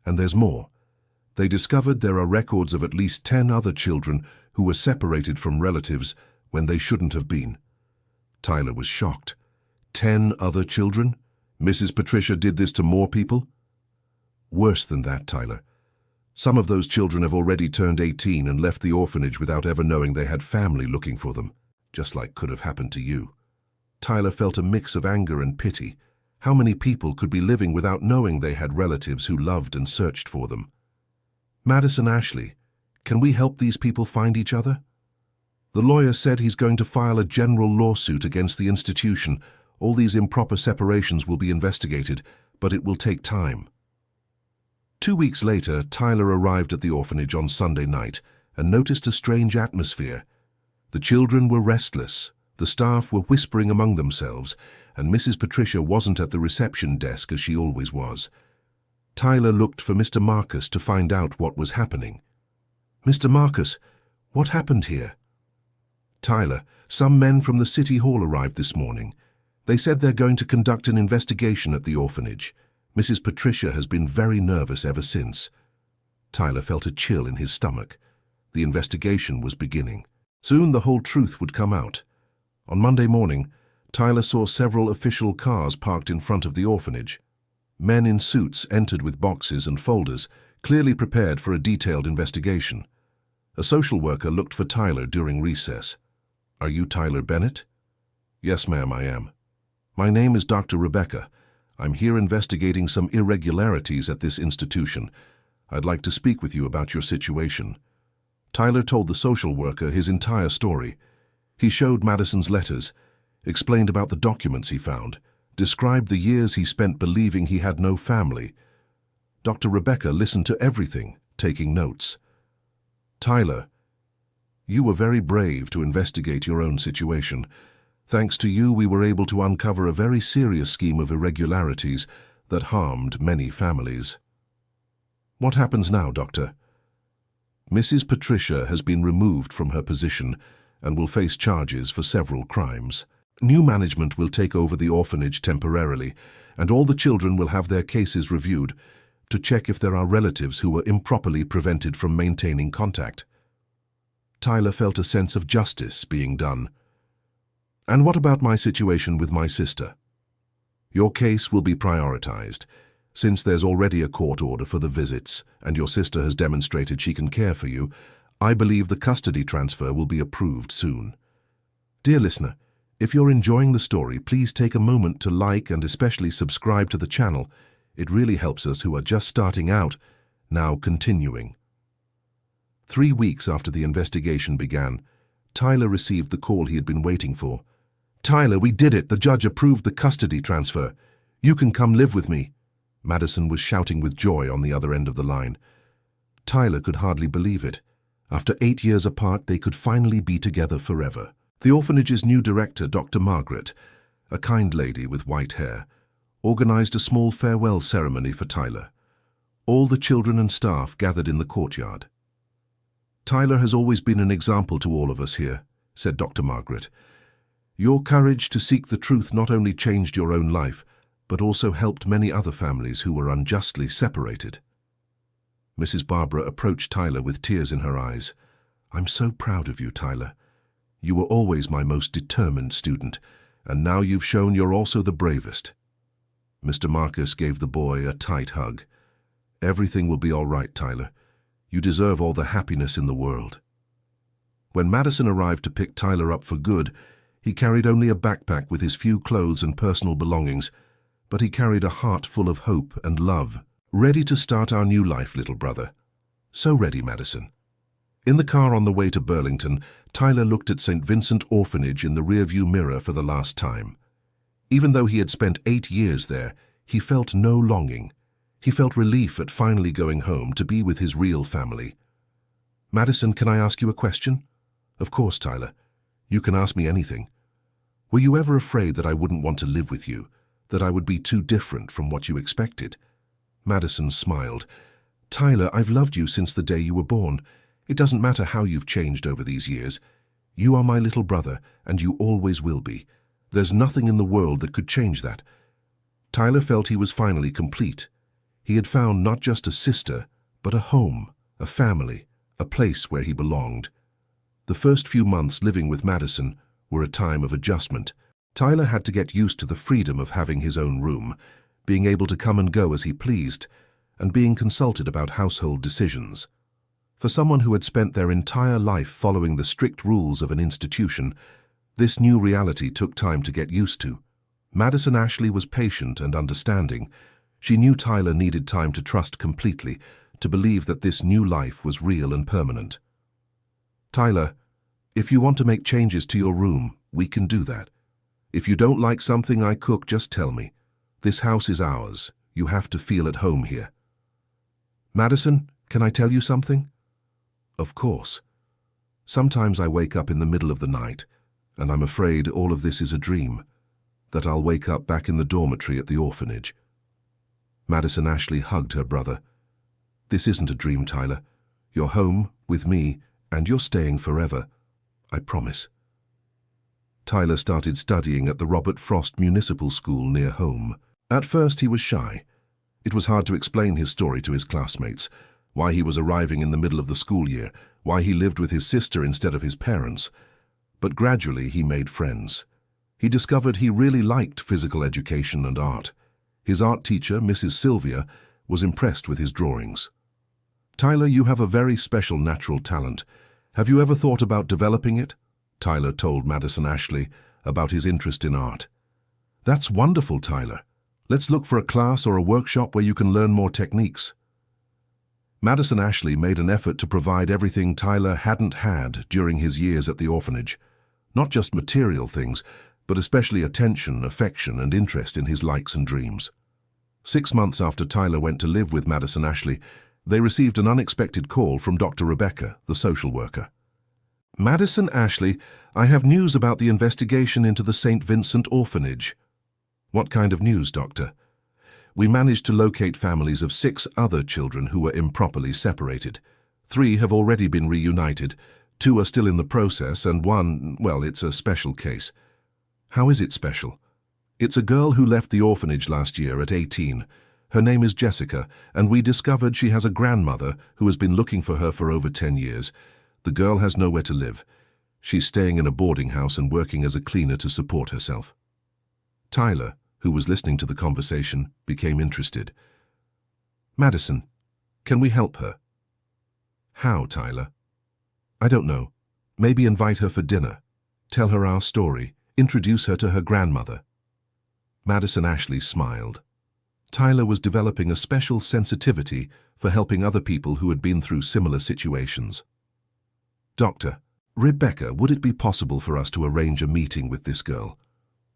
And there's more. They discovered there are records of at least 10 other children who were separated from relatives when they shouldn't have been." Tyler was shocked. 10 other children? Mrs. Patricia did this to more people? "Worse than that, Tyler. Some of those children have already turned 18 and left the orphanage without ever knowing they had family looking for them, just like could have happened to you." Tyler felt a mix of anger and pity. How many people could be living without knowing they had relatives who loved and searched for them? "Madison Ashley, can we help these people find each other?" "The lawyer said he's going to file a general lawsuit against the institution. All these improper separations will be investigated, but it will take time." 2 weeks later, Tyler arrived at the orphanage on Sunday night and noticed a strange atmosphere. The children were restless, the staff were whispering among themselves, and Mrs. Patricia wasn't at the reception desk as she always was. Tyler looked for Mr. Marcus to find out what was happening. "Mr. Marcus, what happened here?" "Tyler, some men from the city hall arrived this morning. They said they're going to conduct an investigation at the orphanage. Mrs. Patricia has been very nervous ever since." Tyler felt a chill in his stomach. The investigation was beginning. Soon the whole truth would come out. On Monday morning, Tyler saw several official cars parked in front of the orphanage. Men in suits entered with boxes and folders, clearly prepared for a detailed investigation. A social worker looked for Tyler during recess. "Are you Tyler Bennett?" "Yes, ma'am, I am." "My name is Dr. Rebecca. I'm here investigating some irregularities at this institution. I'd like to speak with you about your situation." Tyler told the social worker his entire story. He showed Madison's letters, explained about the documents he found, described the years he spent believing he had no family. Dr. Rebecca listened to everything, taking notes. Tyler, you were very brave to investigate your own situation. Thanks to you, we were able to uncover a very serious scheme of irregularities that harmed many families. What happens now, Doctor? Mrs. Patricia has been removed from her position and will face charges for several crimes. New management will take over the orphanage temporarily, and all the children will have their cases reviewed to check if there are relatives who were improperly prevented from maintaining contact. Tyler felt a sense of justice being done. And what about my situation with my sister? Your case will be prioritized. Since there's already a court order for the visits and your sister has demonstrated she can care for you, I believe the custody transfer will be approved soon. Dear listener, if you're enjoying the story, please take a moment to like and especially subscribe to the channel. It really helps us who are just starting out, now continuing. 3 weeks after the investigation began, Tyler received the call he had been waiting for. Tyler, we did it! The judge approved the custody transfer. You can come live with me. Madison was shouting with joy on the other end of the line. Tyler could hardly believe it. After 8 years apart, they could finally be together forever. The orphanage's new director, Dr. Margaret, a kind lady with white hair, organized a small farewell ceremony for Tyler. All the children and staff gathered in the courtyard. Tyler has always been an example to all of us here, said Dr. Margaret. Your courage to seek the truth not only changed your own life, but also helped many other families who were unjustly separated. Mrs. Barbara approached Tyler with tears in her eyes. I'm so proud of you, Tyler. You were always my most determined student, and now you've shown you're also the bravest. Mr. Marcus gave the boy a tight hug. Everything will be all right, Tyler. You deserve all the happiness in the world. When Madison arrived to pick Tyler up for good, he carried only a backpack with his few clothes and personal belongings, but he carried a heart full of hope and love. Ready to start our new life, little brother. So ready, Madison. In the car on the way to Burlington, Tyler looked at St. Vincent Orphanage in the rearview mirror for the last time. Even though he had spent 8 years there, he felt no longing. He felt relief at finally going home to be with his real family. Madison, can I ask you a question? Of course, Tyler. You can ask me anything. Were you ever afraid that I wouldn't want to live with you, that I would be too different from what you expected? Madison smiled. Tyler, I've loved you since the day you were born. It doesn't matter how you've changed over these years. You are my little brother, and you always will be. There's nothing in the world that could change that. Tyler felt he was finally complete. He had found not just a sister, but a home, a family, a place where he belonged. The first few months living with Madison were a time of adjustment. Tyler had to get used to the freedom of having his own room, being able to come and go as he pleased, and being consulted about household decisions. For someone who had spent their entire life following the strict rules of an institution, this new reality took time to get used to. Madison Ashley was patient and understanding. She knew Tyler needed time to trust completely, to believe that this new life was real and permanent. Tyler, if you want to make changes to your room, we can do that. If you don't like something I cook, just tell me. This house is ours. You have to feel at home here. Madison, can I tell you something? Of course. Sometimes I wake up in the middle of the night, and I'm afraid all of this is a dream, that I'll wake up back in the dormitory at the orphanage. Madison Ashley hugged her brother. This isn't a dream, Tyler. You're home, with me, and you're staying forever. I promise. Tyler started studying at the Robert Frost Municipal School near home. At first he was shy. It was hard to explain his story to his classmates, why he was arriving in the middle of the school year, why he lived with his sister instead of his parents. But gradually he made friends. He discovered he really liked physical education and art. His art teacher, Mrs. Sylvia, was impressed with his drawings. Tyler, you have a very special natural talent. Have you ever thought about developing it? Tyler told Madison Ashley about his interest in art. That's wonderful, Tyler. Let's look for a class or a workshop where you can learn more techniques. Madison Ashley made an effort to provide everything Tyler hadn't had during his years at the orphanage. Not just material things, but especially attention, affection, and interest in his likes and dreams. 6 months after Tyler went to live with Madison Ashley, they received an unexpected call from Dr. Rebecca, the social worker. "Madison Ashley, I have news about the investigation into the St. Vincent orphanage." "What kind of news, doctor?" "We managed to locate families of 6 other children who were improperly separated. 3 have already been reunited, 2 are still in the process, and 1, well, it's a special case." "How is it special?" "It's a girl who left the orphanage last year at 18. Her name is Jessica, and we discovered she has a grandmother who has been looking for her for over 10 years. The girl has nowhere to live. She's staying in a boarding house and working as a cleaner to support herself." Tyler, who was listening to the conversation, became interested. "Madison, can we help her?" "How, Tyler?" "I don't know. Maybe invite her for dinner. Tell her our story. Introduce her to her grandmother." Madison Ashley smiled. Tyler was developing a special sensitivity for helping other people who had been through similar situations. "Doctor, Rebecca, would it be possible for us to arrange a meeting with this girl?"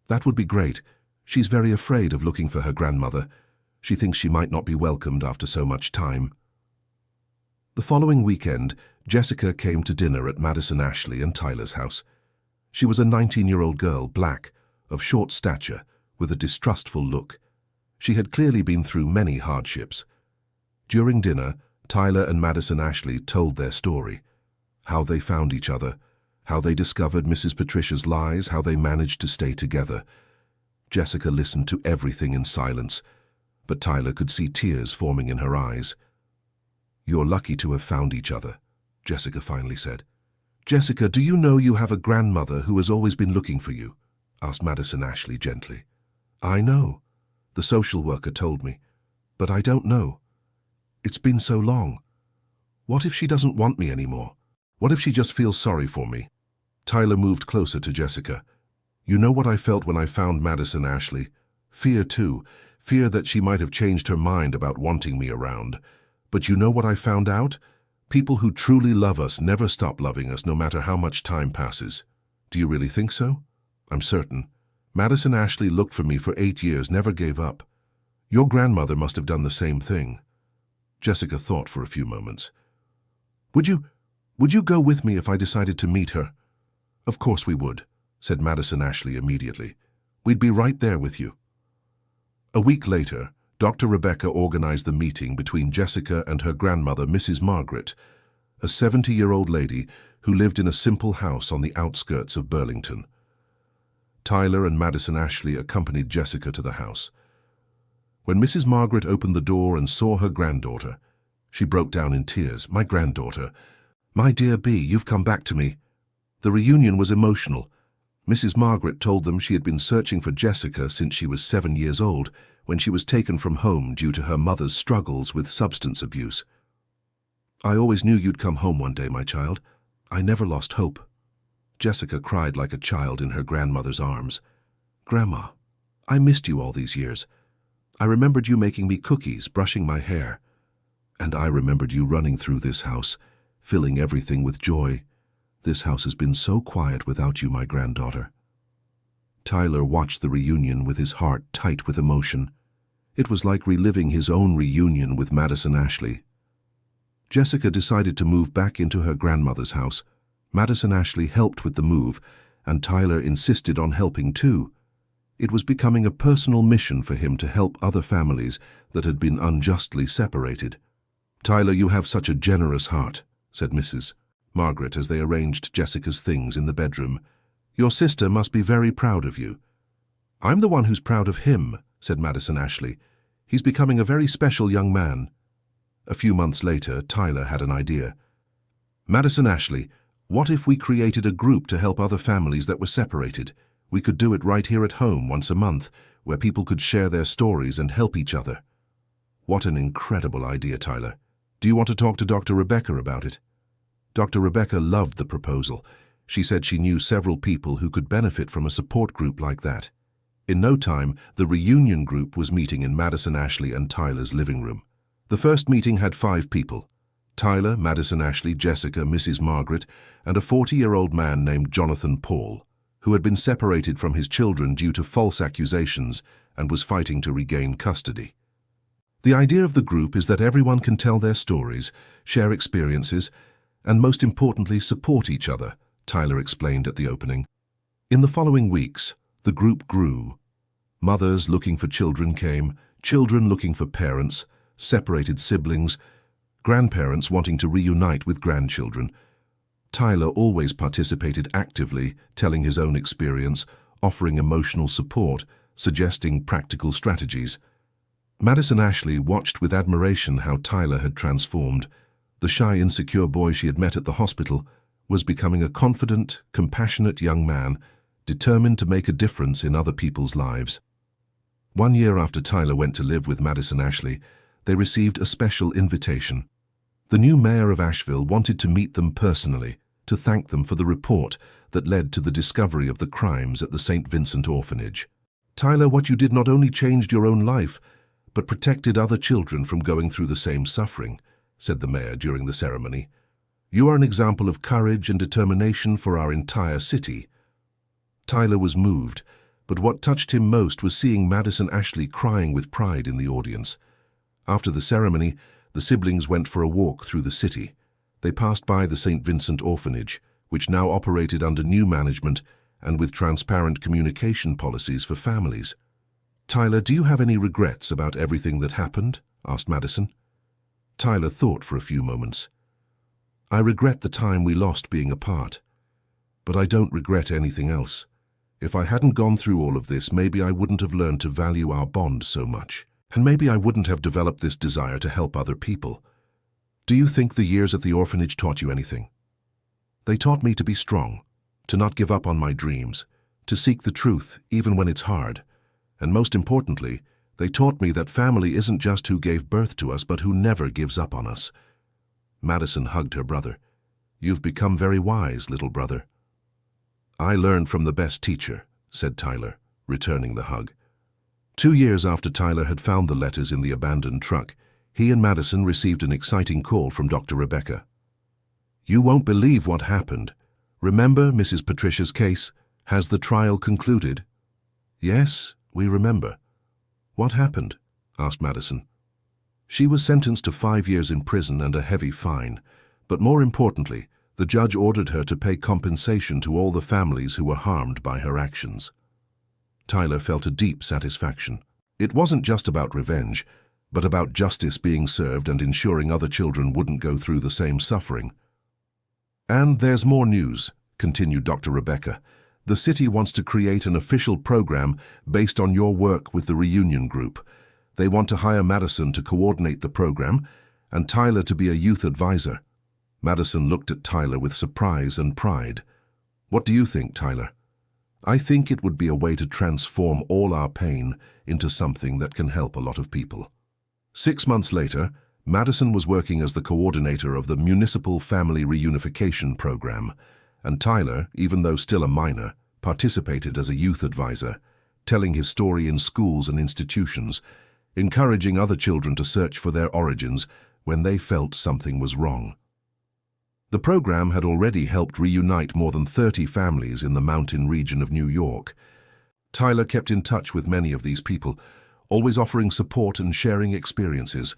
"That would be great. She's very afraid of looking for her grandmother. She thinks she might not be welcomed after so much time." The following weekend, Jessica came to dinner at Madison Ashley and Tyler's house. She was a 19-year-old girl, black, of short stature, with a distrustful look. She had clearly been through many hardships. During dinner, Tyler and Madison Ashley told their story. How they found each other, how they discovered Mrs. Patricia's lies, how they managed to stay together. Jessica listened to everything in silence, but Tyler could see tears forming in her eyes. "You're lucky to have found each other," Jessica finally said. "Jessica, do you know you have a grandmother who has always been looking for you?" asked Madison Ashley gently. "I know. The social worker told me. But I don't know. It's been so long. What if she doesn't want me anymore? What if she just feels sorry for me?" Tyler moved closer to Jessica. "You know what I felt when I found Madison Ashley? Fear too. Fear that she might have changed her mind about wanting me around. But you know what I found out? People who truly love us never stop loving us no matter how much time passes." "Do you really think so?" "I'm certain. Madison Ashley looked for me for 8 years, never gave up. Your grandmother must have done the same thing." Jessica thought for a few moments. Would you go with me if I decided to meet her?" "Of course we would," said Madison Ashley immediately. "We'd be right there with you." A week later, Dr. Rebecca organized the meeting between Jessica and her grandmother, Mrs. Margaret, a 70-year-old lady who lived in a simple house on the outskirts of Burlington. Tyler and Madison Ashley accompanied Jessica to the house. When Mrs. Margaret opened the door and saw her granddaughter, she broke down in tears. "My granddaughter. My dear Bee, you've come back to me." The reunion was emotional. Mrs. Margaret told them she had been searching for Jessica since she was 7 years old, when she was taken from home due to her mother's struggles with substance abuse. "I always knew you'd come home one day, my child. I never lost hope." Jessica cried like a child in her grandmother's arms. "Grandma, I missed you all these years. I remembered you making me cookies, brushing my hair. And I remembered you running through this house, filling everything with joy. This house has been so quiet without you, my granddaughter." Tyler watched the reunion with his heart tight with emotion. It was like reliving his own reunion with Madison Ashley. Jessica decided to move back into her grandmother's house. Madison Ashley helped with the move, and Tyler insisted on helping too. It was becoming a personal mission for him to help other families that had been unjustly separated. "Tyler, you have such a generous heart," said Mrs. Margaret as they arranged Jessica's things in the bedroom. "Your sister must be very proud of you." "I'm the one who's proud of him," said Madison Ashley. "He's becoming a very special young man." A few months later, Tyler had an idea. "Madison Ashley, what if we created a group to help other families that were separated? We could do it right here at home once a month, where people could share their stories and help each other." "What an incredible idea, Tyler. Do you want to talk to Dr. Rebecca about it?" Dr. Rebecca loved the proposal. She said she knew several people who could benefit from a support group like that. In no time, the reunion group was meeting in Madison Ashley and Tyler's living room. The first meeting had 5 people: Tyler, Madison Ashley, Jessica, Mrs. Margaret, and a 40-year-old man named Jonathan Paul, who had been separated from his children due to false accusations and was fighting to regain custody. The idea of the group is that everyone can tell their stories, share experiences, and most importantly, support each other, Tyler explained at the opening. In the following weeks, the group grew. Mothers looking for children came, children looking for parents, separated siblings, grandparents wanting to reunite with grandchildren. Tyler always participated actively, telling his own experience, offering emotional support, suggesting practical strategies. Madison Ashley watched with admiration how Tyler had transformed. The shy, insecure boy she had met at the hospital was becoming a confident, compassionate young man, determined to make a difference in other people's lives. 1 year after Tyler went to live with Madison Ashley, they received a special invitation. The new mayor of Asheville wanted to meet them personally, to thank them for the report that led to the discovery of the crimes at the St. Vincent orphanage. Tyler, what you did not only changed your own life, but protected other children from going through the same suffering, said the mayor during the ceremony. You are an example of courage and determination for our entire city. Tyler was moved, but what touched him most was seeing Madison Ashley crying with pride in the audience. After the ceremony, the siblings went for a walk through the city. They passed by the St. Vincent orphanage, which now operated under new management and with transparent communication policies for families. Tyler, do you have any regrets about everything that happened? Asked Madison. Tyler thought for a few moments. I regret the time we lost being apart, but I don't regret anything else. If I hadn't gone through all of this, maybe I wouldn't have learned to value our bond so much. And maybe I wouldn't have developed this desire to help other people. Do you think the years at the orphanage taught you anything? They taught me to be strong, to not give up on my dreams, to seek the truth even when it's hard. And most importantly, they taught me that family isn't just who gave birth to us, but who never gives up on us. Madison hugged her brother. You've become very wise, little brother. I learned from the best teacher, said Tyler, returning the hug. 2 years after Tyler had found the letters in the abandoned truck, he and Madison received an exciting call from Dr. Rebecca. You won't believe what happened. Remember Mrs. Patricia's case? Has the trial concluded? Yes, we remember. What happened? Asked Madison. She was sentenced to 5 years in prison and a heavy fine, but more importantly, the judge ordered her to pay compensation to all the families who were harmed by her actions. Tyler felt a deep satisfaction. It wasn't just about revenge, but about justice being served and ensuring other children wouldn't go through the same suffering. And there's more news, continued Dr. Rebecca. The city wants to create an official program based on your work with the reunion group. They want to hire Madison to coordinate the program and Tyler to be a youth advisor. Madison looked at Tyler with surprise and pride. What do you think, Tyler? I think it would be a way to transform all our pain into something that can help a lot of people. 6 months later, Madison was working as the coordinator of the Municipal Family Reunification Program, and Tyler, even though still a minor, participated as a youth advisor, telling his story in schools and institutions, encouraging other children to search for their origins when they felt something was wrong. The program had already helped reunite more than 30 families in the mountain region of New York. Tyler kept in touch with many of these people, always offering support and sharing experiences.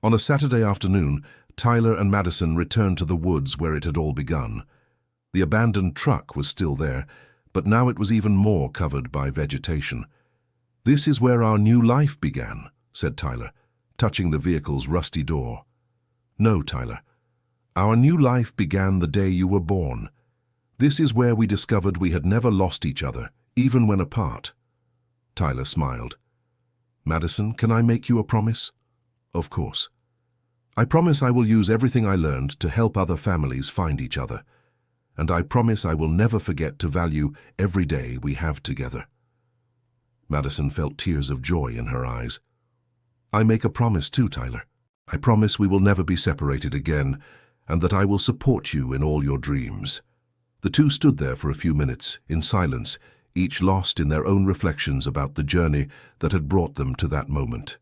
On a Saturday afternoon, Tyler and Madison returned to the woods where it had all begun. The abandoned truck was still there, but now it was even more covered by vegetation. This is where our new life began, said Tyler, touching the vehicle's rusty door. No, Tyler. Our new life began the day you were born. This is where we discovered we had never lost each other, even when apart. Tyler smiled. Madison, can I make you a promise? Of course. I promise I will use everything I learned to help other families find each other. And I promise I will never forget to value every day we have together. Madison felt tears of joy in her eyes. I make a promise too, Tyler. I promise we will never be separated again, and that I will support you in all your dreams. The two stood there for a few minutes, in silence, each lost in their own reflections about the journey that had brought them to that moment.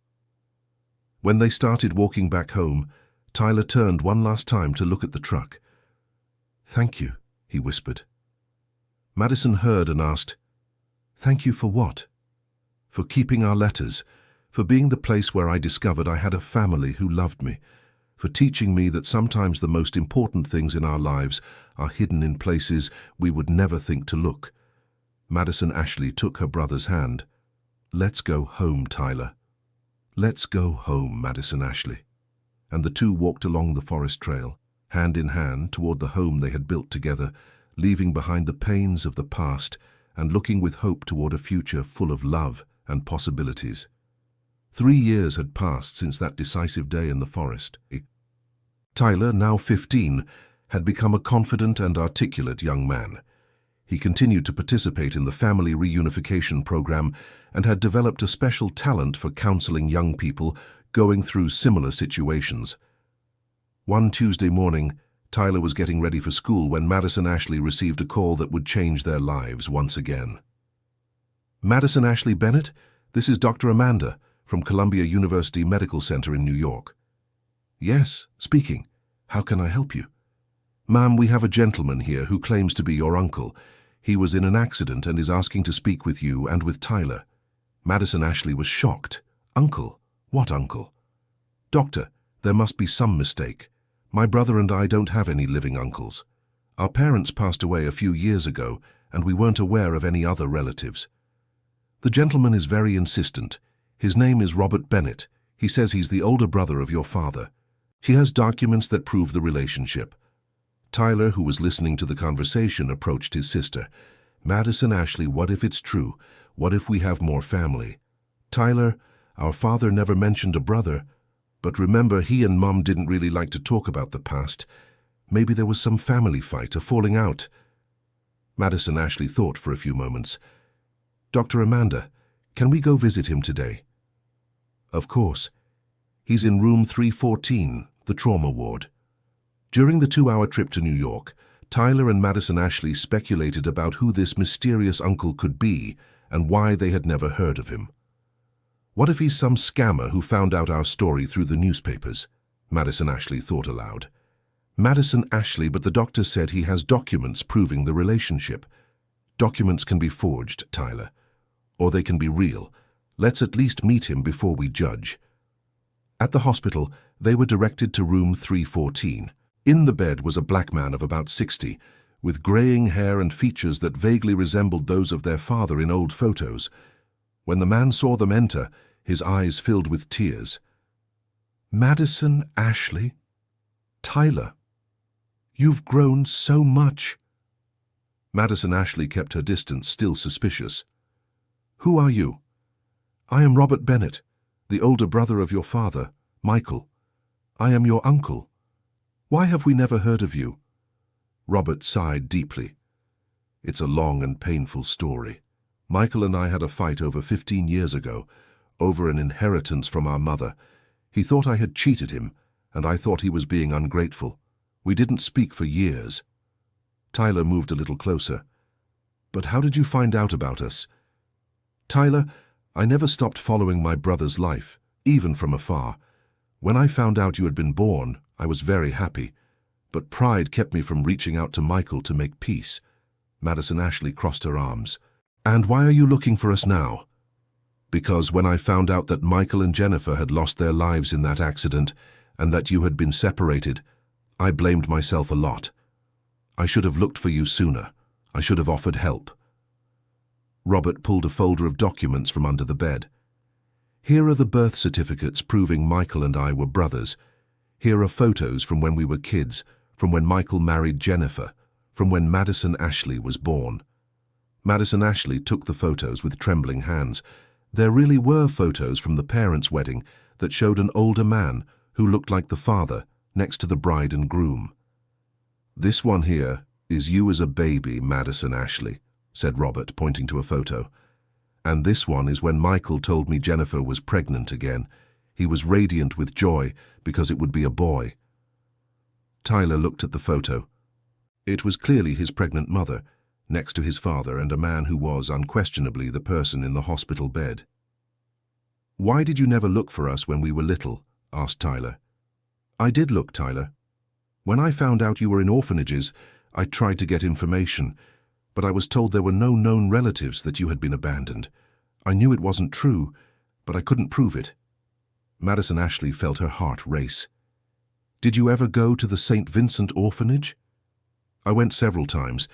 When they started walking back home, Tyler turned one last time to look at the truck. Thank you, he whispered. Madison heard and asked, Thank you for what? For keeping our letters, for being the place where I discovered I had a family who loved me, for teaching me that sometimes the most important things in our lives are hidden in places we would never think to look. Madison Ashley took her brother's hand. "Let's go home, Tyler." "Let's go home, Madison Ashley." And the two walked along the forest trail, hand in hand toward the home they had built together, leaving behind the pains of the past and looking with hope toward a future full of love and possibilities. 3 years had passed since that decisive day in the forest. Tyler, now 15, had become a confident and articulate young man. He continued to participate in the family reunification program and had developed a special talent for counseling young people going through similar situations. One Tuesday morning, Tyler was getting ready for school when Madison Ashley received a call that would change their lives once again. "Madison Ashley Bennett, this is Dr. Amanda from Columbia University Medical Center in New York." "Yes, speaking. How can I help you?" "Ma'am, we have a gentleman here who claims to be your uncle. He was in an accident and is asking to speak with you and with Tyler." Madison Ashley was shocked. "Uncle? What uncle?" "Doctor, there must be some mistake. My brother and I don't have any living uncles. Our parents passed away a few years ago, and we weren't aware of any other relatives." "The gentleman is very insistent. His name is Robert Bennett. He says he's the older brother of your father. He has documents that prove the relationship." Tyler, who was listening to the conversation, approached his sister. "Madison Ashley, what if it's true? What if we have more family?" "Tyler, our father never mentioned a brother. But remember, he and Mom didn't really like to talk about the past. Maybe there was some family fight, a falling out." Madison Ashley thought for a few moments. "Dr. Amanda, can we go visit him today?" "Of course. He's in room 314, the trauma ward." During the 2-hour trip to New York, Tyler and Madison Ashley speculated about who this mysterious uncle could be and why they had never heard of him. "What if he's some scammer who found out our story through the newspapers?" Madison Ashley thought aloud. "Madison Ashley, but the doctor said he has documents proving the relationship." "Documents can be forged, Tyler. Or they can be real. Let's at least meet him before we judge." At the hospital, they were directed to room 314. In the bed was a black man of about 60, with graying hair and features that vaguely resembled those of their father in old photos. When the man saw them enter, his eyes filled with tears. "Madison Ashley? Tyler, you've grown so much." Madison Ashley kept her distance, still suspicious. "Who are you?" "I am Robert Bennett, the older brother of your father, Michael. I am your uncle. Why have we never heard of you?" Robert sighed deeply. "It's a long and painful story. Michael and I had a fight over 15 years ago, over an inheritance from our mother. He thought I had cheated him, and I thought he was being ungrateful. We didn't speak for years." Tyler moved a little closer. "But how did you find out about us?" "Tyler, I never stopped following my brother's life, even from afar. When I found out you had been born, I was very happy. But pride kept me from reaching out to Michael to make peace." Madison Ashley crossed her arms. "And why are you looking for us now?" "Because when I found out that Michael and Jennifer had lost their lives in that accident and that you had been separated, I blamed myself a lot. I should have looked for you sooner. I should have offered help." Robert pulled a folder of documents from under the bed. "Here are the birth certificates proving Michael and I were brothers. Here are photos from when we were kids, from when Michael married Jennifer, from when Madison Ashley was born." Madison Ashley took the photos with trembling hands. There really were photos from the parents' wedding that showed an older man who looked like the father next to the bride and groom. "This one here is you as a baby, Madison Ashley," said Robert, pointing to a photo. "And this one is when Michael told me Jennifer was pregnant again. He was radiant with joy because it would be a boy." Tyler looked at the photo. It was clearly his pregnant mother, next to his father and a man who was unquestionably the person in the hospital bed. "Why did you never look for us when we were little?" asked Tyler. "I did look, Tyler. When I found out you were in orphanages, I tried to get information, but I was told there were no known relatives, that you had been abandoned. I knew it wasn't true, but I couldn't prove it. Madison Ashley felt her heart race. Did you ever go to the St. Vincent orphanage? I went several times,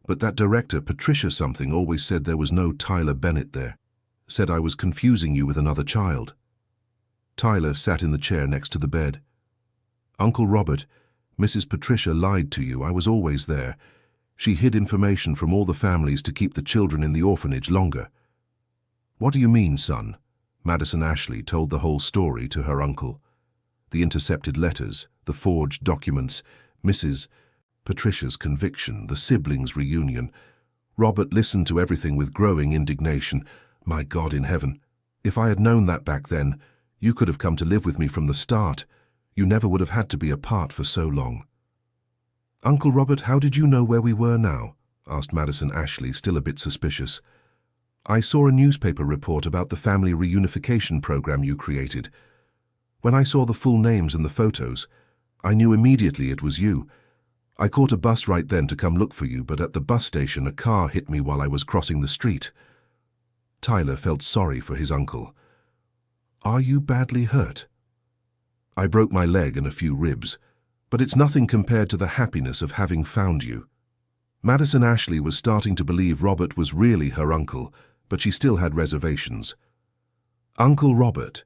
but that director, Patricia something, always said there was no Tyler Bennett there. Said I was confusing you with another child. Tyler sat in the chair next to the bed. Uncle Robert, Mrs. Patricia lied to you. I was always there. She hid information from all the families to keep the children in the orphanage longer. What do you mean, son? Madison Ashley told the whole story to her uncle. The intercepted letters, the forged documents, Mrs. Patricia's conviction, the siblings' reunion. Robert listened to everything with growing indignation. My God in heaven, if I had known that back then, you could have come to live with me from the start. You never would have had to be apart for so long. Uncle Robert, how did you know where we were now? Asked Madison Ashley, still a bit suspicious. I saw a newspaper report about the family reunification program you created. When I saw the full names and the photos, I knew immediately it was you. I caught a bus right then to come look for you, but at the bus station a car hit me while I was crossing the street. Tyler felt sorry for his uncle. Are you badly hurt? I broke my leg and a few ribs, but it's nothing compared to the happiness of having found you. Madison Ashley was starting to believe Robert was really her uncle, but she still had reservations. Uncle Robert,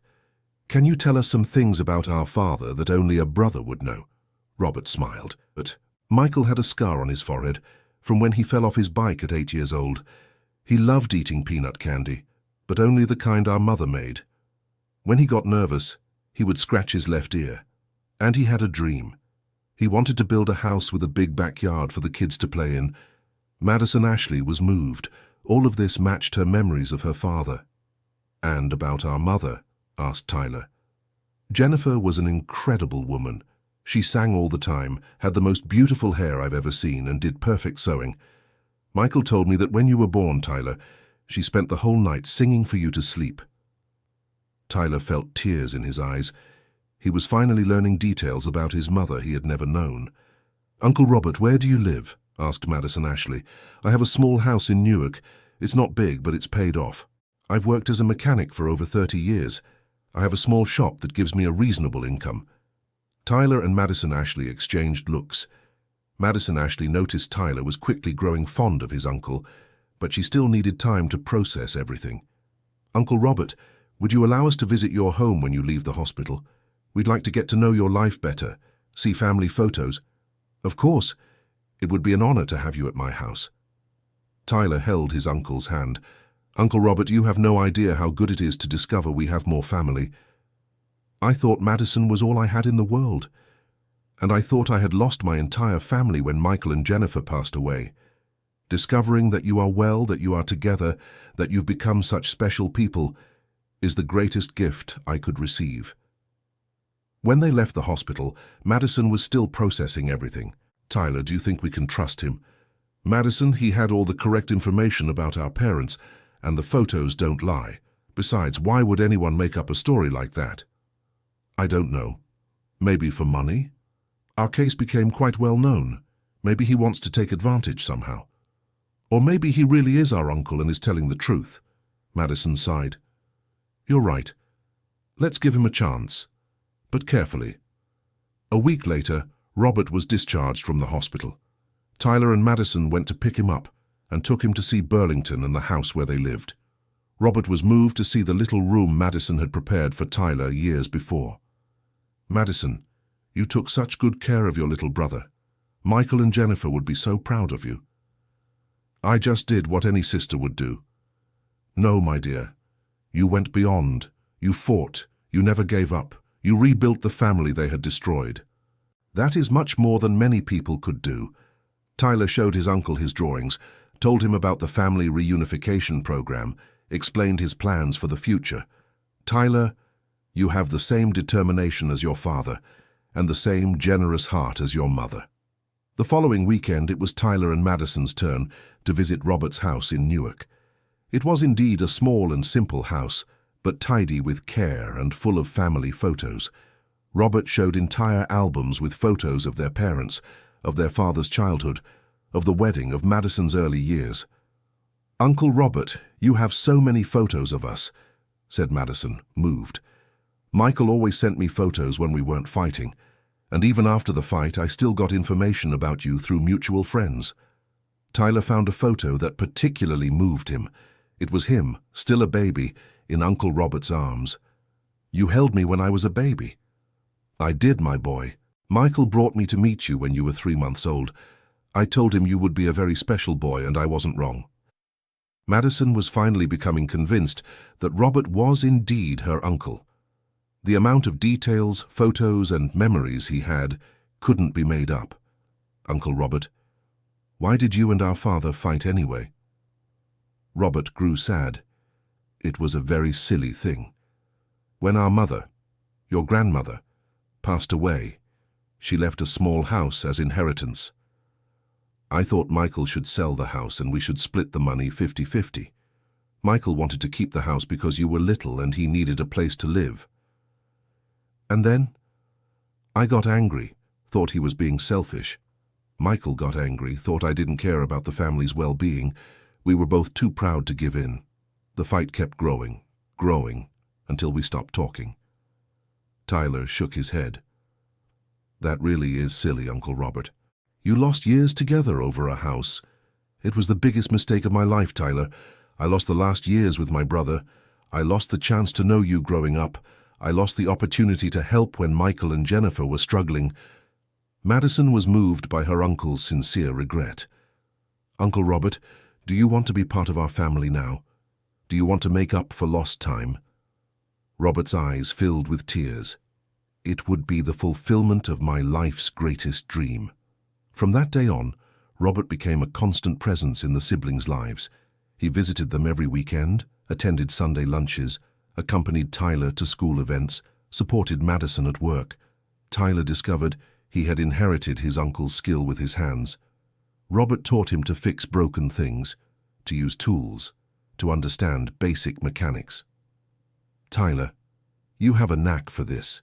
can you tell us some things about our father that only a brother would know? Robert smiled, but Michael had a scar on his forehead from when he fell off his bike at 8 years old. He loved eating peanut candy, but only the kind our mother made. When he got nervous, he would scratch his left ear. And he had a dream. He wanted to build a house with a big backyard for the kids to play in. Madison Ashley was moved. All of this matched her memories of her father. And about our mother? Asked Tyler. Jennifer was an incredible woman. She sang all the time, had the most beautiful hair I've ever seen, and did perfect sewing. Michael told me that when you were born, Tyler, she spent the whole night singing for you to sleep. Tyler felt tears in his eyes. He was finally learning details about his mother he had never known. Uncle Robert, where do you live? Asked Madison Ashley. I have a small house in Newark. It's not big, but it's paid off. I've worked as a mechanic for over 30 years. I have a small shop that gives me a reasonable income. Tyler and Madison Ashley exchanged looks. Madison Ashley noticed Tyler was quickly growing fond of his uncle, but she still needed time to process everything. Uncle Robert, would you allow us to visit your home when you leave the hospital? We'd like to get to know your life better, see family photos. Of course, it would be an honor to have you at my house. Tyler held his uncle's hand. Uncle Robert, you have no idea how good it is to discover we have more family. I thought Madison was all I had in the world. And I thought I had lost my entire family when Michael and Jennifer passed away. Discovering that you are well, that you are together, that you've become such special people, is the greatest gift I could receive. When they left the hospital, Madison was still processing everything. Tyler, do you think we can trust him? Madison, he had all the correct information about our parents, and the photos don't lie. Besides, why would anyone make up a story like that? I don't know. Maybe for money? Our case became quite well known. Maybe he wants to take advantage somehow. Or maybe he really is our uncle and is telling the truth. Madison sighed. You're right. Let's give him a chance. But carefully. A week later, Robert was discharged from the hospital. Tyler and Madison went to pick him up and took him to see Burlington and the house where they lived. Robert was moved to see the little room Madison had prepared for Tyler years before. Madison, you took such good care of your little brother. Michael and Jennifer would be so proud of you. I just did what any sister would do. No, my dear. You went beyond. You fought. You never gave up. You rebuilt the family they had destroyed. That is much more than many people could do. Tyler showed his uncle his drawings, told him about the family reunification program, explained his plans for the future. Tyler, you have the same determination as your father, and the same generous heart as your mother. The following weekend it was Tyler and Madison's turn to visit Robert's house in Newark. It was indeed a small and simple house, but tidy with care and full of family photos. Robert showed entire albums with photos of their parents, of their father's childhood, of the wedding, of Madison's early years. Uncle Robert, you have so many photos of us. said Madison, moved. "Michael always sent me photos when we weren't fighting, and even after the fight I still got information about you through mutual friends." Tyler found a photo that particularly moved him. It was him, still a baby, in Uncle Robert's arms. "You held me when I was a baby." "I did, my boy. Michael brought me to meet you when you were 3 months old. I told him you would be a very special boy, and I wasn't wrong." Madison was finally becoming convinced that Robert was indeed her uncle. The amount of details, photos, and memories he had couldn't be made up. "Uncle Robert, why did you and our father fight anyway?" Robert grew sad. "It was a very silly thing. When our mother, your grandmother, passed away, she left a small house as inheritance. I thought Michael should sell the house and we should split the money 50-50. Michael wanted to keep the house because you were little and he needed a place to live. And then I got angry, thought he was being selfish. Michael got angry, thought I didn't care about the family's well-being. We were both too proud to give in. The fight kept growing, until we stopped talking." Tyler shook his head. "That really is silly, Uncle Robert. You lost years together over a house. It was the biggest mistake of my life, Tyler. I lost the last years with my brother. I lost the chance to know you growing up. I lost the opportunity to help when Michael and Jennifer were struggling." Madison was moved by her uncle's sincere regret. "Uncle Robert, do you want to be part of our family now? Do you want to make up for lost time?" Robert's eyes filled with tears. "It would be the fulfillment of my life's greatest dream." From that day on, Robert became a constant presence in the siblings' lives. He visited them every weekend, attended Sunday lunches, accompanied Tyler to school events, supported Madison at work. Tyler discovered he had inherited his uncle's skill with his hands. Robert taught him to fix broken things, to use tools, to understand basic mechanics. "Tyler, you have a knack for this.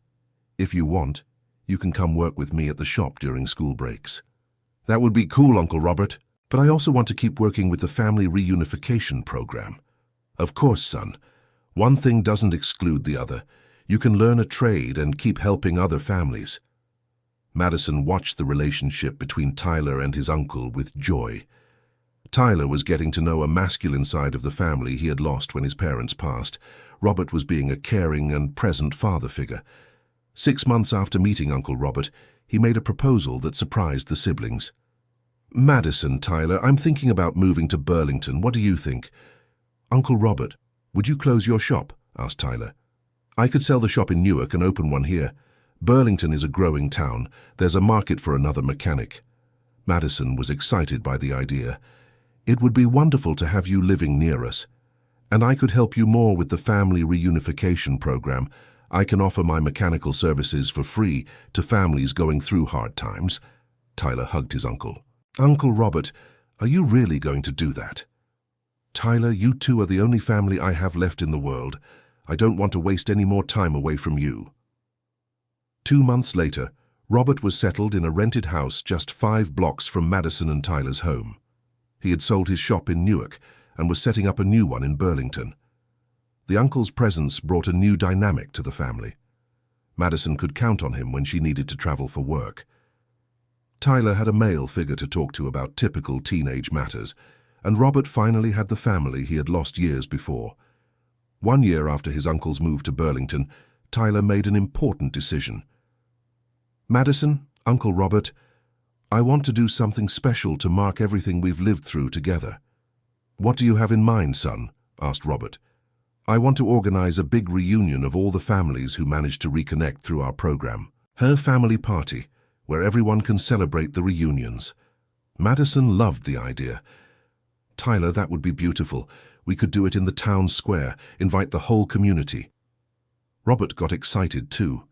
If you want, you can come work with me at the shop during school breaks." "That would be cool, Uncle Robert, but I also want to keep working with the family reunification program." "Of course, son. One thing doesn't exclude the other. You can learn a trade and keep helping other families." Madison watched the relationship between Tyler and his uncle with joy. Tyler was getting to know a masculine side of the family he had lost when his parents passed. Robert was being a caring and present father figure. 6 months after meeting Uncle Robert, he made a proposal that surprised the siblings. "Madison, Tyler, I'm thinking about moving to Burlington. What do you think?" "Uncle Robert, would you close your shop?" asked Tyler. "I could sell the shop in Newark and open one here. Burlington is a growing town. There's a market for another mechanic." Madison was excited by the idea. "It would be wonderful to have you living near us. And I could help you more with the family reunification program. I can offer my mechanical services for free to families going through hard times." Tyler hugged his uncle. "Uncle Robert, are you really going to do that?" "Tyler, you two are the only family I have left in the world. I don't want to waste any more time away from you." 2 months later, Robert was settled in a rented house just 5 blocks from Madison and Tyler's home. He had sold his shop in Newark and was setting up a new one in Burlington. The uncle's presence brought a new dynamic to the family. Madison could count on him when she needed to travel for work. Tyler had a male figure to talk to about typical teenage matters, and Robert finally had the family he had lost years before. 1 year after his uncle's move to Burlington, Tyler made an important decision. "Madison, Uncle Robert, I want to do something special to mark everything we've lived through together." "What do you have in mind, son?" asked Robert. "I want to organize a big reunion of all the families who managed to reconnect through our program. Her family party, where everyone can celebrate the reunions." Madison loved the idea. "Tyler, that would be beautiful. We could do it in the town square, invite the whole community." Robert got excited too.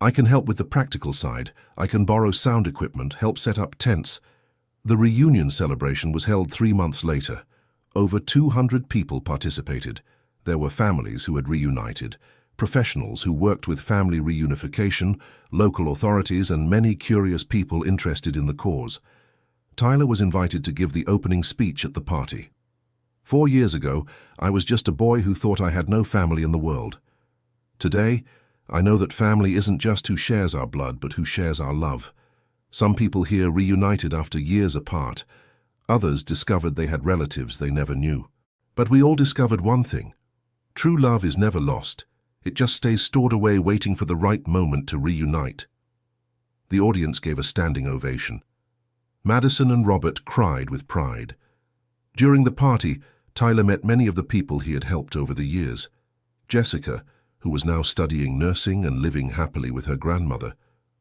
"I can help with the practical side. I can borrow sound equipment, help set up tents." The reunion celebration was held 3 months later. Over 200 people participated. There were families who had reunited, professionals who worked with family reunification, local authorities, and many curious people interested in the cause. Tyler was invited to give the opening speech at the party. 4 years ago, I was just a boy who thought I had no family in the world. Today, I know that family isn't just who shares our blood, but who shares our love. Some people here reunited after years apart. Others discovered they had relatives they never knew. But we all discovered one thing. True love is never lost. It just stays stored away waiting for the right moment to reunite. The audience gave a standing ovation. Madison and Robert cried with pride. During the party, Tyler met many of the people he had helped over the years. Jessica, who was now studying nursing and living happily with her grandmother.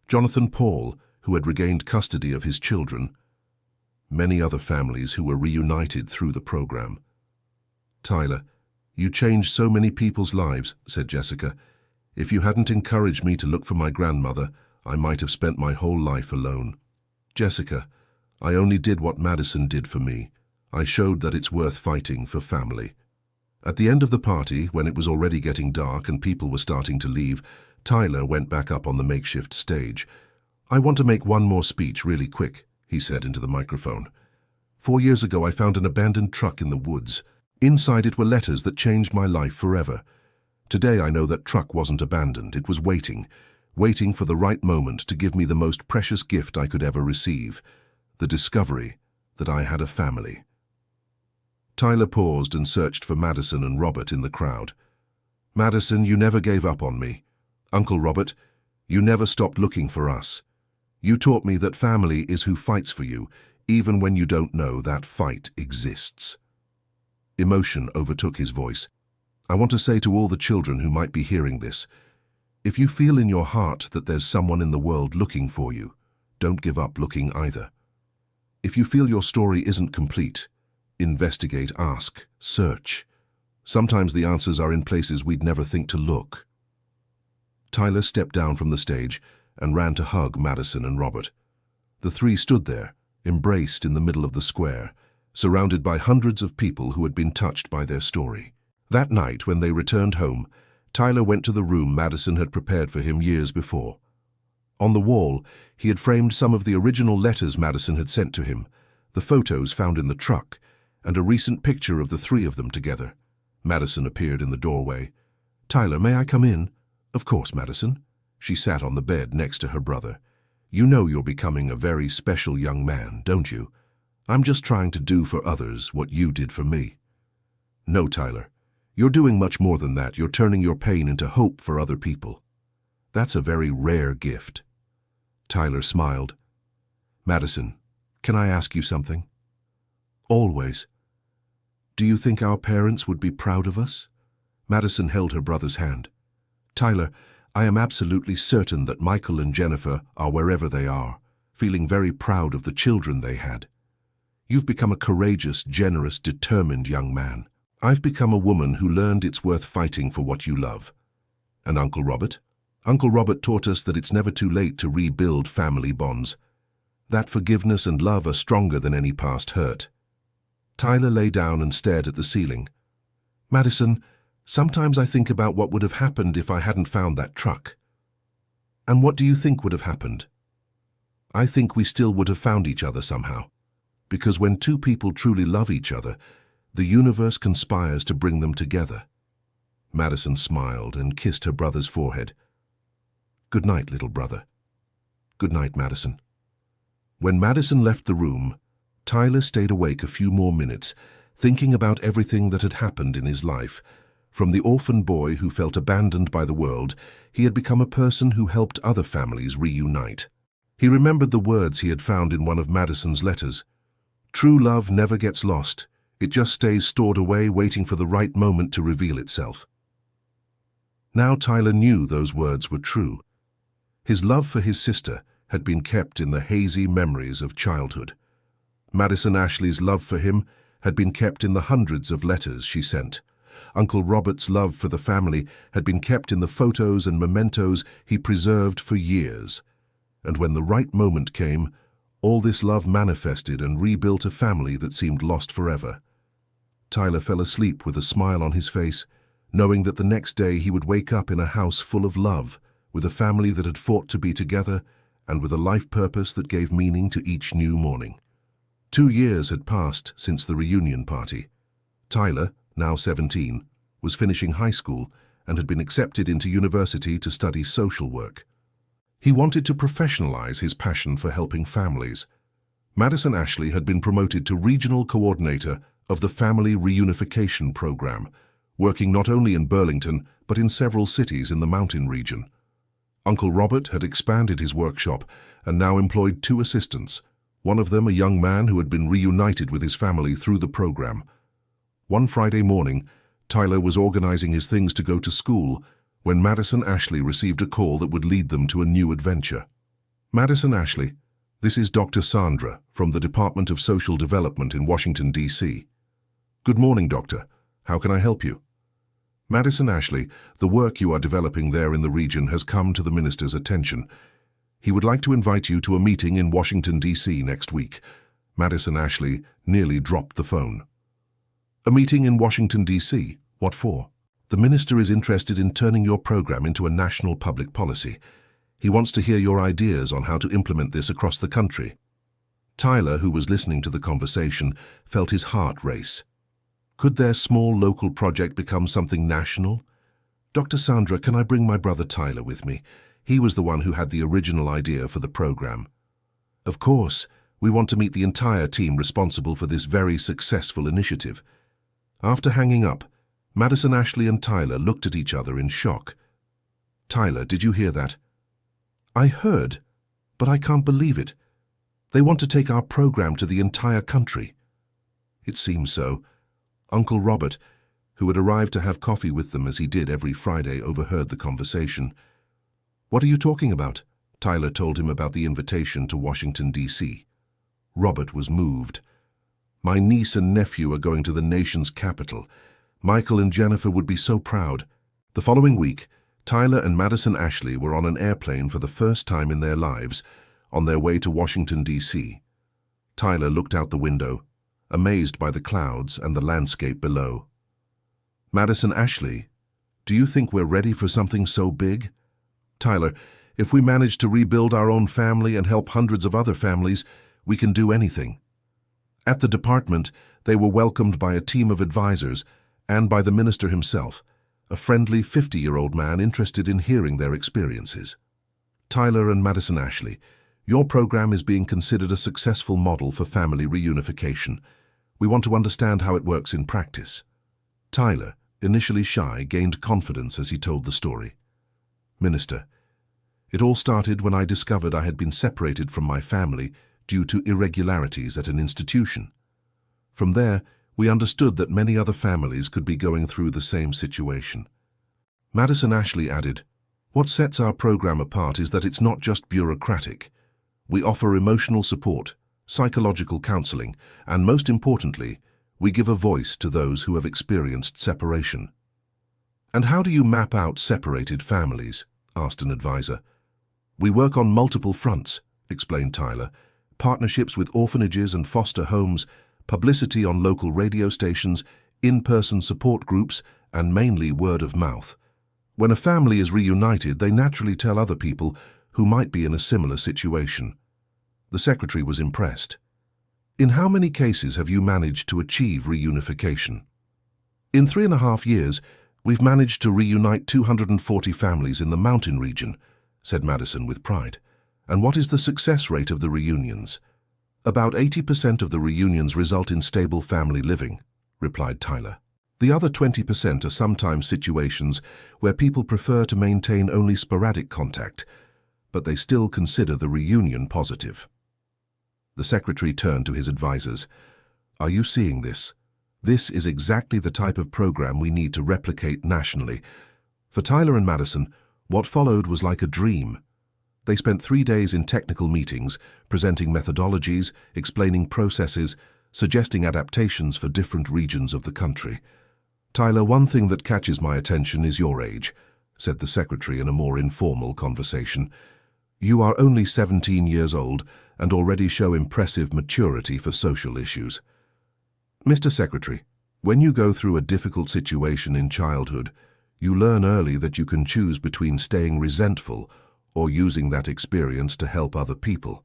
Jonathan Paul, who had regained custody of his children. Many other families who were reunited through the program. "Tyler, you changed so many people's lives," said Jessica. "If you hadn't encouraged me to look for my grandmother, I might have spent my whole life alone." "Jessica, I only did what Madison did for me. I showed that it's worth fighting for family." At the end of the party, when it was already getting dark and people were starting to leave, Tyler went back up on the makeshift stage. "I want to make one more speech really quick," he said into the microphone. 4 years ago, I found an abandoned truck in the woods. Inside it were letters that changed my life forever. Today I know that truck wasn't abandoned. It was waiting for the right moment to give me the most precious gift I could ever receive, the discovery that I had a family. Tyler paused and searched for Madison and Robert in the crowd. "Madison, you never gave up on me. Uncle Robert, you never stopped looking for us. You taught me that family is who fights for you, even when you don't know that fight exists." Emotion overtook his voice. "I want to say to all the children who might be hearing this, if you feel in your heart that there's someone in the world looking for you, don't give up looking either. If you feel your story isn't complete, investigate, ask, search. Sometimes the answers are in places we'd never think to look." Tyler stepped down from the stage and ran to hug Madison and Robert. The three stood there, embraced in the middle of the square, surrounded by hundreds of people who had been touched by their story. That night, when they returned home, Tyler went to the room Madison had prepared for him years before. On the wall, he had framed some of the original letters Madison had sent to him, the photos found in the truck, and a recent picture of the three of them together. Madison appeared in the doorway. "Tyler, may I come in?" "Of course, Madison." She sat on the bed next to her brother. "You know you're becoming a very special young man, don't you? I'm just trying to do for others what you did for me." "No, Tyler. You're doing much more than that. You're turning your pain into hope for other people. That's a very rare gift." Tyler smiled. "Madison, can I ask you something?" "Always." "Do you think our parents would be proud of us?" Madison held her brother's hand. "Tyler, I am absolutely certain that Michael and Jennifer are wherever they are, feeling very proud of the children they had. You've become a courageous, generous, determined young man. I've become a woman who learned it's worth fighting for what you love." "And Uncle Robert?" "Uncle Robert taught us that it's never too late to rebuild family bonds. That forgiveness and love are stronger than any past hurt." Tyler lay down and stared at the ceiling. "Madison, sometimes I think about what would have happened if I hadn't found that truck." "And what do you think would have happened?" "I think we still would have found each other somehow. Because when two people truly love each other, the universe conspires to bring them together." Madison smiled and kissed her brother's forehead. "Good night, little brother." "Good night, Madison." When Madison left the room, Tyler stayed awake a few more minutes, thinking about everything that had happened in his life. From the orphan boy who felt abandoned by the world, he had become a person who helped other families reunite. He remembered the words he had found in one of Madison's letters. "True love never gets lost. It just stays stored away waiting for the right moment to reveal itself." Now Tyler knew those words were true. His love for his sister had been kept in the hazy memories of childhood. Madison Ashley's love for him had been kept in the hundreds of letters she sent. Uncle Robert's love for the family had been kept in the photos and mementos he preserved for years. And when the right moment came, all this love manifested and rebuilt a family that seemed lost forever. Tyler fell asleep with a smile on his face, knowing that the next day he would wake up in a house full of love, with a family that had fought to be together, and with a life purpose that gave meaning to each new morning. 2 years had passed since the reunion party. Tyler, now 17, was finishing high school and had been accepted into university to study social work. He wanted to professionalize his passion for helping families. Madison Ashley had been promoted to regional coordinator of the Family Reunification Program, working not only in Burlington but in several cities in the mountain region. Uncle Robert had expanded his workshop and now employed 2 assistants, one of them a young man who had been reunited with his family through the program. One Friday morning, Tyler was organizing his things to go to school when Madison Ashley received a call that would lead them to a new adventure. Madison Ashley, this is Dr. Sandra from the Department of Social Development in Washington, D.C. Good morning, Doctor. How can I help you? Madison Ashley, the work you are developing there in the region has come to the minister's attention. He would like to invite you to a meeting in Washington, D.C. next week. Madison Ashley nearly dropped the phone. A meeting in Washington, D.C.? What for? The minister is interested in turning your program into a national public policy. He wants to hear your ideas on how to implement this across the country. Tyler, who was listening to the conversation, felt his heart race. Could their small local project become something national? Dr. Sandra, can I bring my brother Tyler with me? He was the one who had the original idea for the program. Of course, we want to meet the entire team responsible for this very successful initiative. After hanging up, Madison Ashley and Tyler looked at each other in shock. Tyler, did you hear that? I heard, but I can't believe it. They want to take our program to the entire country. It seems so. Uncle Robert, who had arrived to have coffee with them as he did every Friday, overheard the conversation. What are you talking about? Tyler told him about the invitation to Washington, D.C. Robert was moved. My niece and nephew are going to the nation's capital. Michael and Jennifer would be so proud. The following week, Tyler and Madison Ashley were on an airplane for the first time in their lives, on their way to Washington, D.C. Tyler looked out the window, amazed by the clouds and the landscape below. Madison Ashley, do you think we're ready for something so big? Tyler, if we manage to rebuild our own family and help hundreds of other families, we can do anything. At the department, they were welcomed by a team of advisors and by the minister himself, a friendly 50-year-old man interested in hearing their experiences. Tyler and Madison Ashley, your program is being considered a successful model for family reunification. We want to understand how it works in practice. Tyler, initially shy, gained confidence as he told the story. Minister, it all started when I discovered I had been separated from my family due to irregularities at an institution. From there, we understood that many other families could be going through the same situation. Madison Ashley added, what sets our program apart is that it's not just bureaucratic. We offer emotional support, psychological counseling, and most importantly, we give a voice to those who have experienced separation. And how do you map out separated families? Asked an advisor. We work on multiple fronts, explained Tyler. Partnerships with orphanages and foster homes, publicity on local radio stations, in-person support groups, and mainly word of mouth. When a family is reunited, they naturally tell other people who might be in a similar situation. The secretary was impressed. In how many cases have you managed to achieve reunification? In 3.5 years, we've managed to reunite 240 families in the mountain region, said Madison with pride. And what is the success rate of the reunions? About 80% of the reunions result in stable family living, replied Tyler. The other 20% are sometimes situations where people prefer to maintain only sporadic contact, but they still consider the reunion positive. The secretary turned to his advisors. Are you seeing this? This is exactly the type of program we need to replicate nationally. For Tyler and Madison, what followed was like a dream. They spent 3 days in technical meetings, presenting methodologies, explaining processes, suggesting adaptations for different regions of the country. Tyler, one thing that catches my attention is your age, said the secretary in a more informal conversation. You are only 17 years old and already show impressive maturity for social issues. Mr. Secretary, when you go through a difficult situation in childhood, you learn early that you can choose between staying resentful or using that experience to help other people.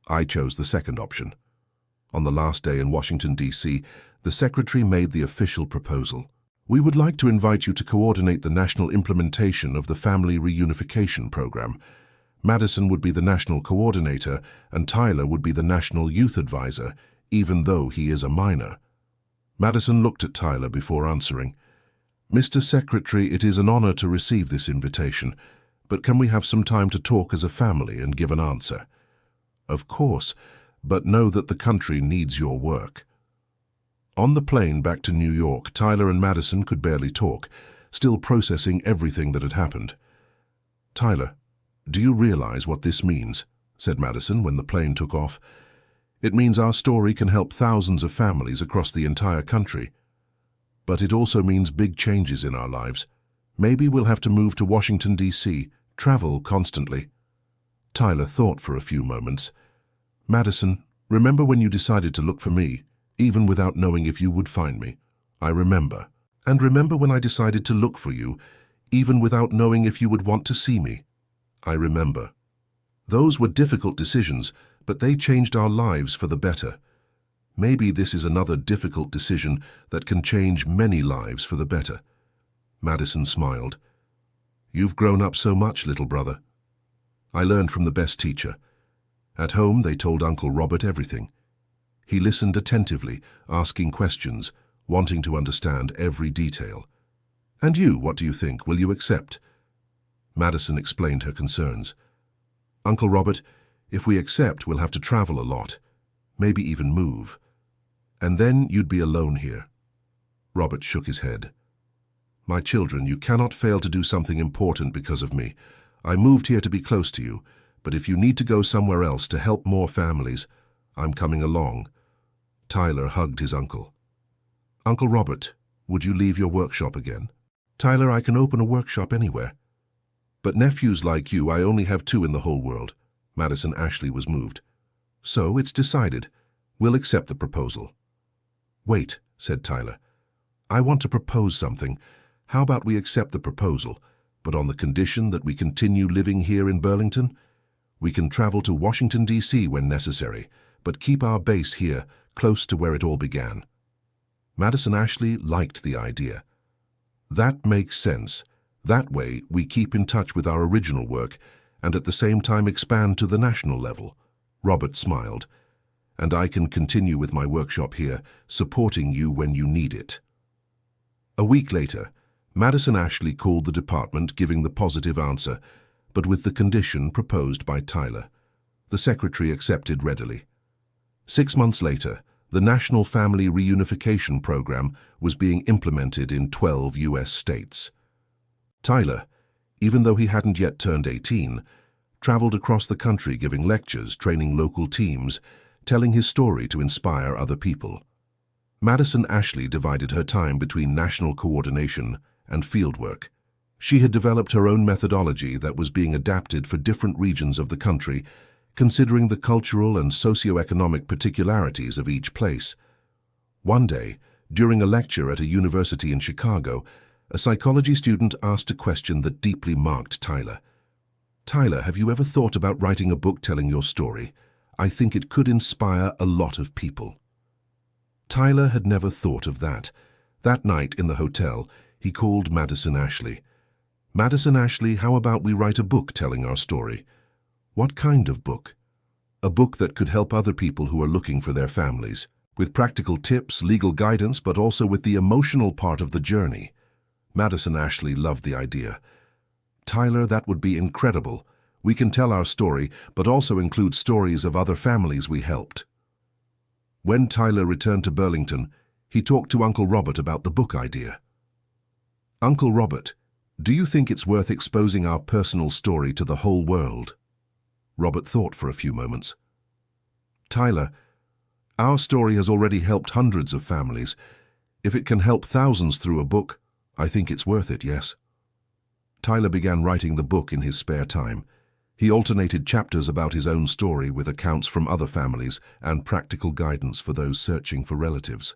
I chose the second option. On the last day in Washington, D.C., The secretary made the official proposal. We would like to invite you to coordinate the national implementation of the family reunification program. Madison would be the national coordinator and Tyler would be the national youth advisor, even though he is a minor. Madison looked at Tyler before answering. Mr. Secretary, it is an honor to receive this invitation, but can we have some time to talk as a family and give an answer? Of course, but know that the country needs your work. On the plane back to New York, Tyler and Madison could barely talk, still processing everything that had happened. Tyler, do you realize what this means? Said Madison when the plane took off. It means our story can help thousands of families across the entire country. But it also means big changes in our lives. Maybe we'll have to move to Washington, D.C., travel constantly. Tyler thought for a few moments. Madison, remember when you decided to look for me, even without knowing if you would find me? I remember. And remember when I decided to look for you, even without knowing if you would want to see me? I remember. Those were difficult decisions, but they changed our lives for the better. Maybe this is another difficult decision that can change many lives for the better. Madison smiled. You've grown up so much, little brother. I learned from the best teacher. At home, they told Uncle Robert everything. He listened attentively, asking questions, wanting to understand every detail. And you, what do you think? Will you accept? Madison explained her concerns. Uncle Robert, if we accept, we'll have to travel a lot, maybe even move. And then you'd be alone here. Robert shook his head. My children, you cannot fail to do something important because of me. I moved here to be close to you, but if you need to go somewhere else to help more families, I'm coming along. Tyler hugged his uncle. Uncle Robert, would you leave your workshop again? Tyler, I can open a workshop anywhere. But nephews like you, I only have 2 in the whole world. Madison Ashley was moved. So it's decided. We'll accept the proposal. Wait, said Tyler. I want to propose something. How about we accept the proposal, but on the condition that we continue living here in Burlington? We can travel to Washington, D.C. when necessary, but keep our base here, close to where it all began. Madison Ashley liked the idea. That makes sense. That way, we keep in touch with our original work and at the same time expand to the national level. Robert smiled. And I can continue with my workshop here, supporting you when you need it. A week later, Madison Ashley called the department giving the positive answer, but with the condition proposed by Tyler. The secretary accepted readily. 6 months later, the National Family Reunification Program was being implemented in 12 U.S. states. Tyler, even though he hadn't yet turned 18, traveled across the country giving lectures, training local teams, telling his story to inspire other people. Madison Ashley divided her time between national coordination and fieldwork. She had developed her own methodology that was being adapted for different regions of the country, considering the cultural and socio-economic particularities of each place. One day, during a lecture at a university in Chicago, a psychology student asked a question that deeply marked Tyler. Tyler, have you ever thought about writing a book telling your story? I think it could inspire a lot of people. Tyler had never thought of that. That night in the hotel, he called Madison Ashley. Madison Ashley, how about we write a book telling our story? What kind of book? A book that could help other people who are looking for their families, with practical tips, legal guidance, but also with the emotional part of the journey. Madison Ashley loved the idea. Tyler, that would be incredible. We can tell our story, but also include stories of other families we helped. When Tyler returned to Burlington, he talked to Uncle Robert about the book idea. Uncle Robert, do you think it's worth exposing our personal story to the whole world? Robert thought for a few moments. Tyler, our story has already helped hundreds of families. If it can help thousands through a book, I think it's worth it, yes. Tyler began writing the book in his spare time. He alternated chapters about his own story with accounts from other families and practical guidance for those searching for relatives.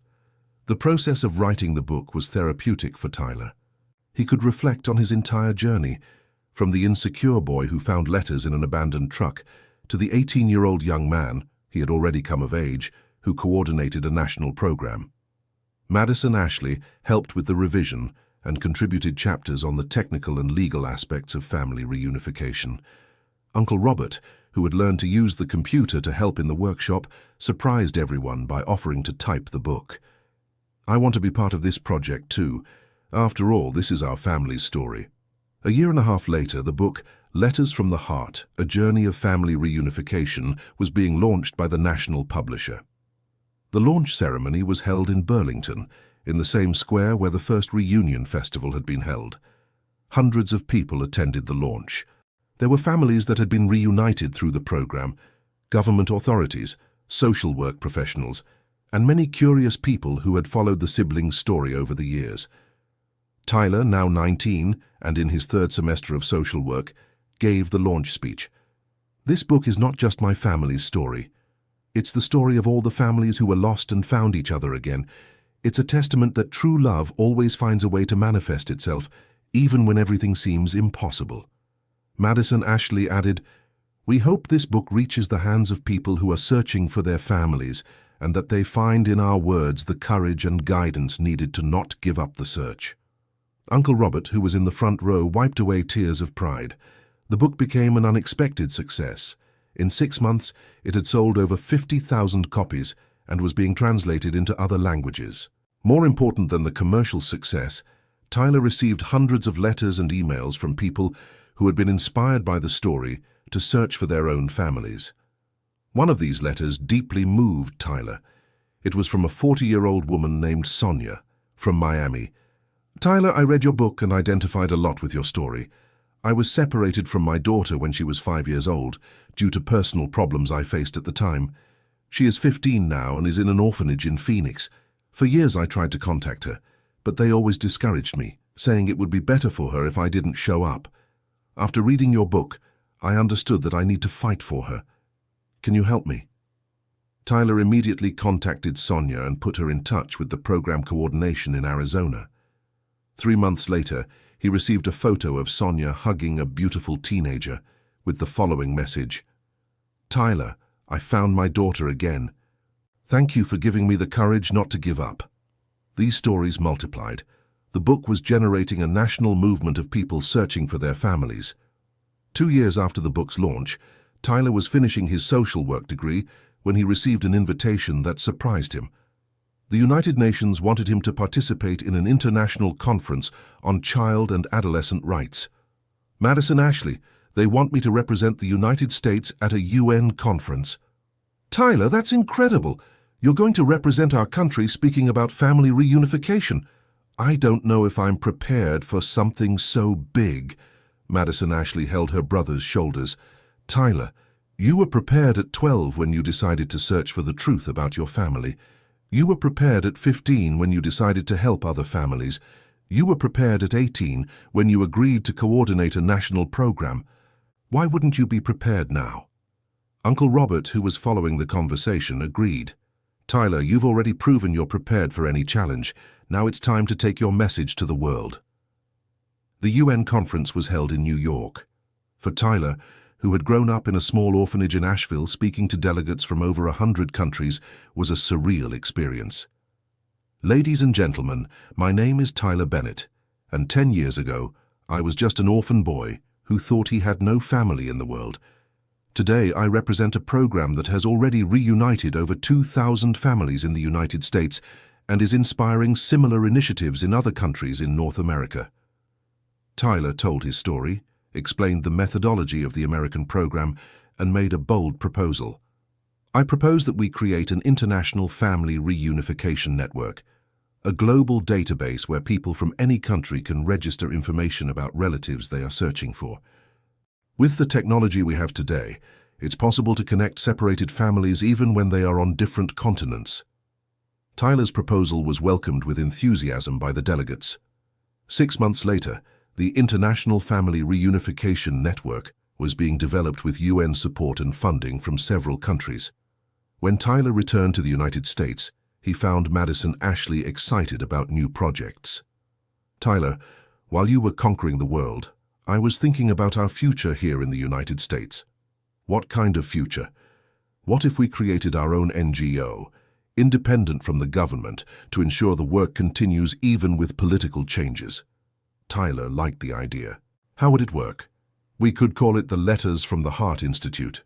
The process of writing the book was therapeutic for Tyler. He could reflect on his entire journey, from the insecure boy who found letters in an abandoned truck to the 18-year-old young man, he had already come of age, who coordinated a national program. Madison Ashley helped with the revision and contributed chapters on the technical and legal aspects of family reunification. Uncle Robert, who had learned to use the computer to help in the workshop, surprised everyone by offering to type the book. I want to be part of this project too. After all, this is our family's story. A year and a half later, the book Letters from the Heart, A Journey of Family Reunification was being launched by the national publisher. The launch ceremony was held in Burlington, in the same square where the first reunion festival had been held. Hundreds of people attended the launch. There were families that had been reunited through the program, government authorities, social work professionals, and many curious people who had followed the siblings' story over the years. Tyler, now 19 and in his third semester of social work, gave the launch speech. This book is not just my family's story. It's the story of all the families who were lost and found each other again. It's a testament that true love always finds a way to manifest itself, even when everything seems impossible. Madison Ashley added, "We hope this book reaches the hands of people who are searching for their families, and that they find in our words the courage and guidance needed to not give up the search." Uncle Robert, who was in the front row, wiped away tears of pride. The book became an unexpected success. In 6 months, it had sold over 50,000 copies and was being translated into other languages. More important than the commercial success, Tyler received hundreds of letters and emails from people who had been inspired by the story to search for their own families. One of these letters deeply moved Tyler. It was from a 40-year-old woman named Sonia from Miami. "Tyler, I read your book and identified a lot with your story. I was separated from my daughter when she was 5 years old due to personal problems I faced at the time. She is 15 now and is in an orphanage in Phoenix. For years I tried to contact her, but they always discouraged me, saying it would be better for her if I didn't show up. After reading your book, I understood that I need to fight for her. Can you help me?" Tyler immediately contacted Sonia and put her in touch with the program coordination in Arizona. 3 months later, he received a photo of Sonia hugging a beautiful teenager with the following message: "Tyler, I found my daughter again. Thank you for giving me the courage not to give up." These stories multiplied. The book was generating a national movement of people searching for their families. 2 years after the book's launch, Tyler was finishing his social work degree when he received an invitation that surprised him. The United Nations wanted him to participate in an international conference on child and adolescent rights. "Madison Ashley, they want me to represent the United States at a UN conference." "Tyler, that's incredible. You're going to represent our country speaking about family reunification. I don't know if I'm prepared for something so big." Madison Ashley held her brother's shoulders. "Tyler, you were prepared at 12 when you decided to search for the truth about your family. You were prepared at 15 when you decided to help other families. You were prepared at 18 when you agreed to coordinate a national program. Why wouldn't you be prepared now?" Uncle Robert, who was following the conversation, agreed. "Tyler, you've already proven you're prepared for any challenge. Now it's time to take your message to the world." The UN conference was held in New York. For Tyler, who had grown up in a small orphanage in Asheville, speaking to delegates from over 100 countries was a surreal experience. "Ladies and gentlemen, my name is Tyler Bennett, and 10 years ago, I was just an orphan boy who thought he had no family in the world. Today, I represent a program that has already reunited over 2,000 families in the United States and is inspiring similar initiatives in other countries in North America." Tyler told his story, explained the methodology of the American program, and made a bold proposal. "I propose that we create an international family reunification network, a global database where people from any country can register information about relatives they are searching for. With the technology we have today, it's possible to connect separated families even when they are on different continents." Tyler's proposal was welcomed with enthusiasm by the delegates. 6 months later, the International Family Reunification Network was being developed with UN support and funding from several countries. When Tyler returned to the United States, he found Madison Ashley excited about new projects. "Tyler, while you were conquering the world, I was thinking about our future here in the United States. What kind of future? What if we created our own NGO, independent from the government, to ensure the work continues even with political changes. Tyler liked the idea. How would it work? We could call it the Letters from the Heart Institute.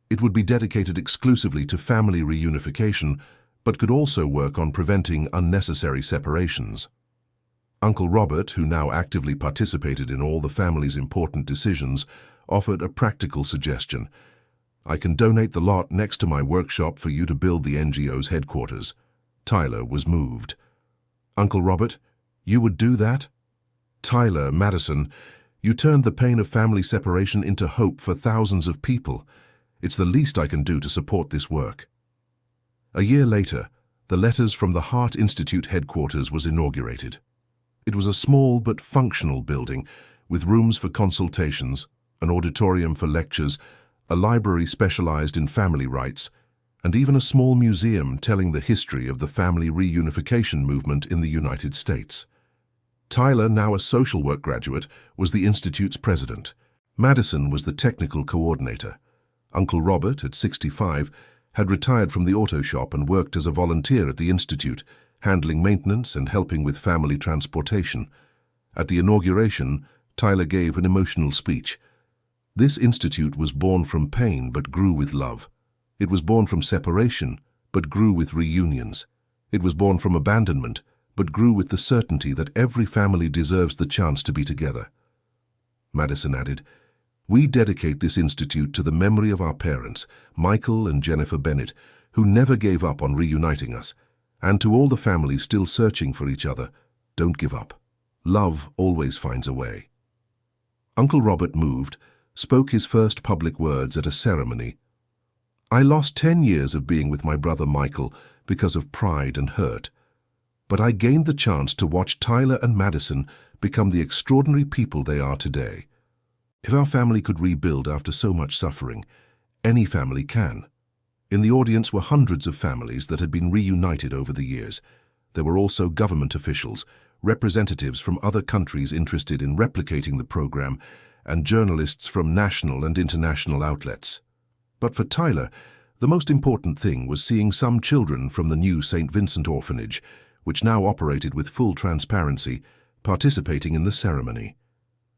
It would be dedicated exclusively to family reunification, but could also work on preventing unnecessary separations. Uncle Robert, who now actively participated in all the family's important decisions, offered a practical suggestion. I can donate the lot next to my workshop for you to build the NGO's headquarters. Tyler was moved. Uncle Robert, you would do that? Tyler, Madison, you turned the pain of family separation into hope for thousands of people. It's the least I can do to support this work. A year later, the Letters from the Heart Institute headquarters was inaugurated. It was a small but functional building with rooms for consultations, an auditorium for lectures, a library specialized in family rights, and even a small museum telling the history of the family reunification movement in the United States. Tyler, now a social work graduate, was the Institute's president. Madison was the technical coordinator. Uncle Robert, at 65, had retired from the auto shop and worked as a volunteer at the Institute, handling maintenance and helping with family transportation. At the inauguration, Tyler gave an emotional speech. This institute was born from pain but grew with love. It was born from separation but grew with reunions. It was born from abandonment but grew with the certainty that every family deserves the chance to be together. Madison added, "We dedicate this institute to the memory of our parents, Michael and Jennifer Bennett, who never gave up on reuniting us, and to all the families still searching for each other, don't give up. Love always finds a way." Uncle Robert moved, spoke his first public words at a ceremony. "I lost 10 years of being with my brother Michael because of pride and hurt. But I gained the chance to watch Tyler and Madison become the extraordinary people they are today. If our family could rebuild after so much suffering, any family can." In the audience were hundreds of families that had been reunited over the years. There were also government officials, representatives from other countries interested in replicating the program, and journalists from national and international outlets. But for Tyler, the most important thing was seeing some children from the new St. Vincent orphanage, which now operated with full transparency, participating in the ceremony.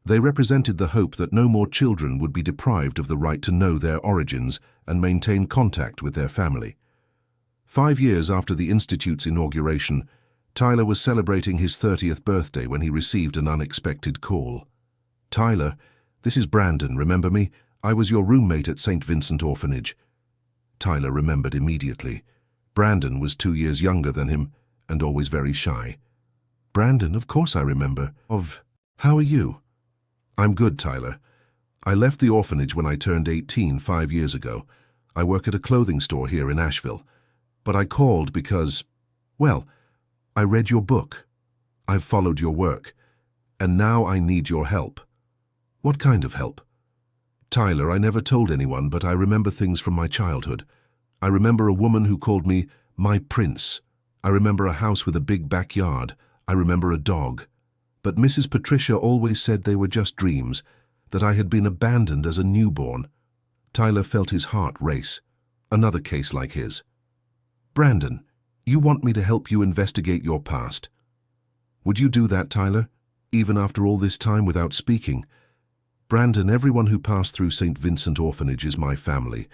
They represented the hope that no more children would be deprived of the right to know their origins and maintain contact with their family. 5 years after the Institute's inauguration, Tyler was celebrating his 30th birthday when he received an unexpected call. "Tyler, this is Brandon, remember me? I was your roommate at St. Vincent Orphanage." Tyler remembered immediately. Brandon was 2 years younger than him and always very shy. "Brandon, of course I remember. How are you?" "I'm good, Tyler. I left the orphanage when I turned 18 5 years ago. I work at a clothing store here in Asheville. But I called because, well, I read your book. I've followed your work. And now I need your help." "What kind of help?" "Tyler, I never told anyone, but I remember things from my childhood. I remember a woman who called me my prince. I remember a house with a big backyard. I remember a dog. But Mrs. Patricia always said they were just dreams, that I had been abandoned as a newborn." Tyler felt his heart race. Another case like his. "Brandon, you want me to help you investigate your past. Would you do that, Tyler, even after all this time without speaking?" "Brandon, everyone who passed through St. Vincent Orphanage is my family.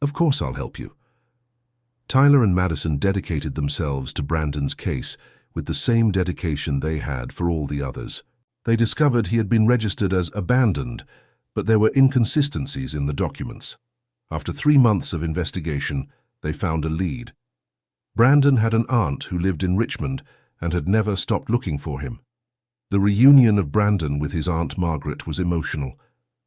Of course I'll help you." Tyler and Madison dedicated themselves to Brandon's case with the same dedication they had for all the others. They discovered he had been registered as abandoned, but there were inconsistencies in the documents. After 3 months of investigation, they found a lead. Brandon had an aunt who lived in Richmond and had never stopped looking for him. The reunion of Brandon with his Aunt Margaret was emotional.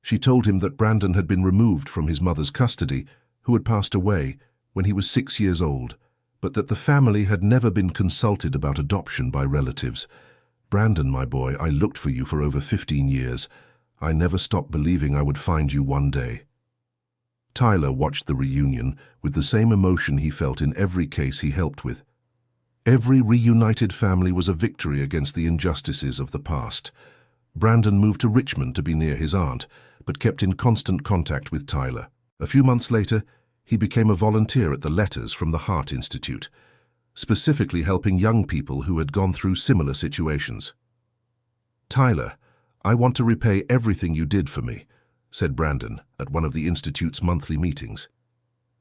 She told him that Brandon had been removed from his mother's custody, who had passed away when he was 6 years old, but that the family had never been consulted about adoption by relatives. "Brandon, my boy, I looked for you for over 15 years. I never stopped believing I would find you one day." Tyler watched the reunion with the same emotion he felt in every case he helped with. Every reunited family was a victory against the injustices of the past. Brandon moved to Richmond to be near his aunt, but kept in constant contact with Tyler. A few months later, he became a volunteer at the Letters from the Heart Institute, specifically helping young people who had gone through similar situations. "Tyler, I want to repay everything you did for me," said Brandon at one of the Institute's monthly meetings.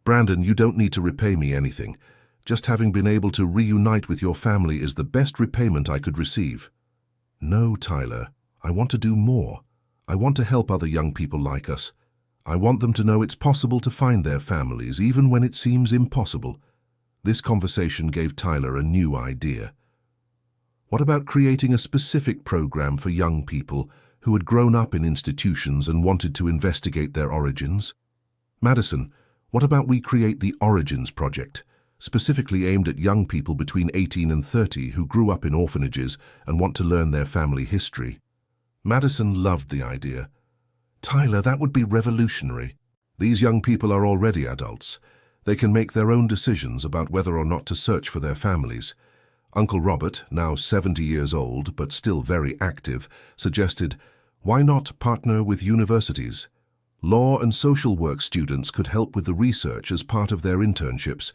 "Brandon, you don't need to repay me anything. Just having been able to reunite with your family is the best repayment I could receive." "No, Tyler, I want to do more. I want to help other young people like us. I want them to know it's possible to find their families, even when it seems impossible." This conversation gave Tyler a new idea. What about creating a specific program for young people who had grown up in institutions and wanted to investigate their origins? "Madison, what about we create the Origins Project, specifically aimed at young people between 18 and 30 who grew up in orphanages and want to learn their family history?" Madison loved the idea. "Tyler, that would be revolutionary. These young people are already adults. They can make their own decisions about whether or not to search for their families." Uncle Robert, now 70 years old but still very active, suggested, "Why not partner with universities? Law and social work students could help with the research as part of their internships."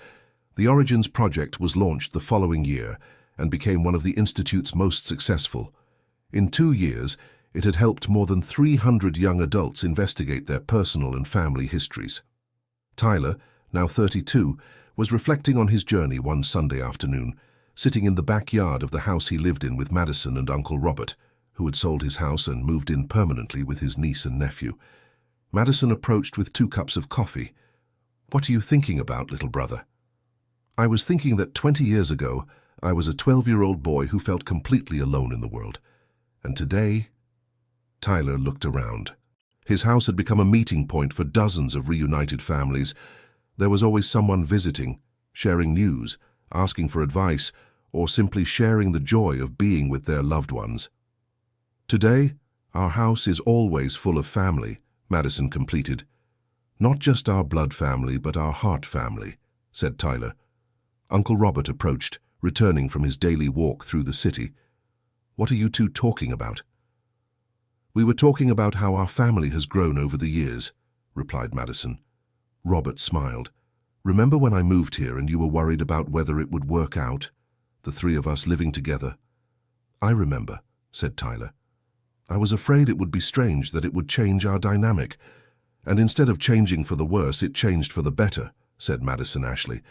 The Origins Project was launched the following year and became one of the Institute's most successful. In 2 years, it had helped more than 300 young adults investigate their personal and family histories. Tyler, now 32, was reflecting on his journey one Sunday afternoon, sitting in the backyard of the house he lived in with Madison and Uncle Robert, who had sold his house and moved in permanently with his niece and nephew. Madison approached with 2 cups of coffee. "What are you thinking about, little brother?" "I was thinking that 20 years ago, I was a 12-year-old boy who felt completely alone in the world. And today..." Tyler looked around. His house had become a meeting point for dozens of reunited families. There was always someone visiting, sharing news, asking for advice, or simply sharing the joy of being with their loved ones. "Today, our house is always full of family," Madison completed. "Not just our blood family, but our heart family," said Tyler. Uncle Robert approached, returning from his daily walk through the city. "What are you two talking about?" "We were talking about how our family has grown over the years," replied Madison. Robert smiled. "Remember when I moved here and you were worried about whether it would work out, the 3 of us living together?" "I remember," said Tyler. "I was afraid it would be strange, that it would change our dynamic. And instead of changing for the worse, it changed for the better," said Madison Ashley.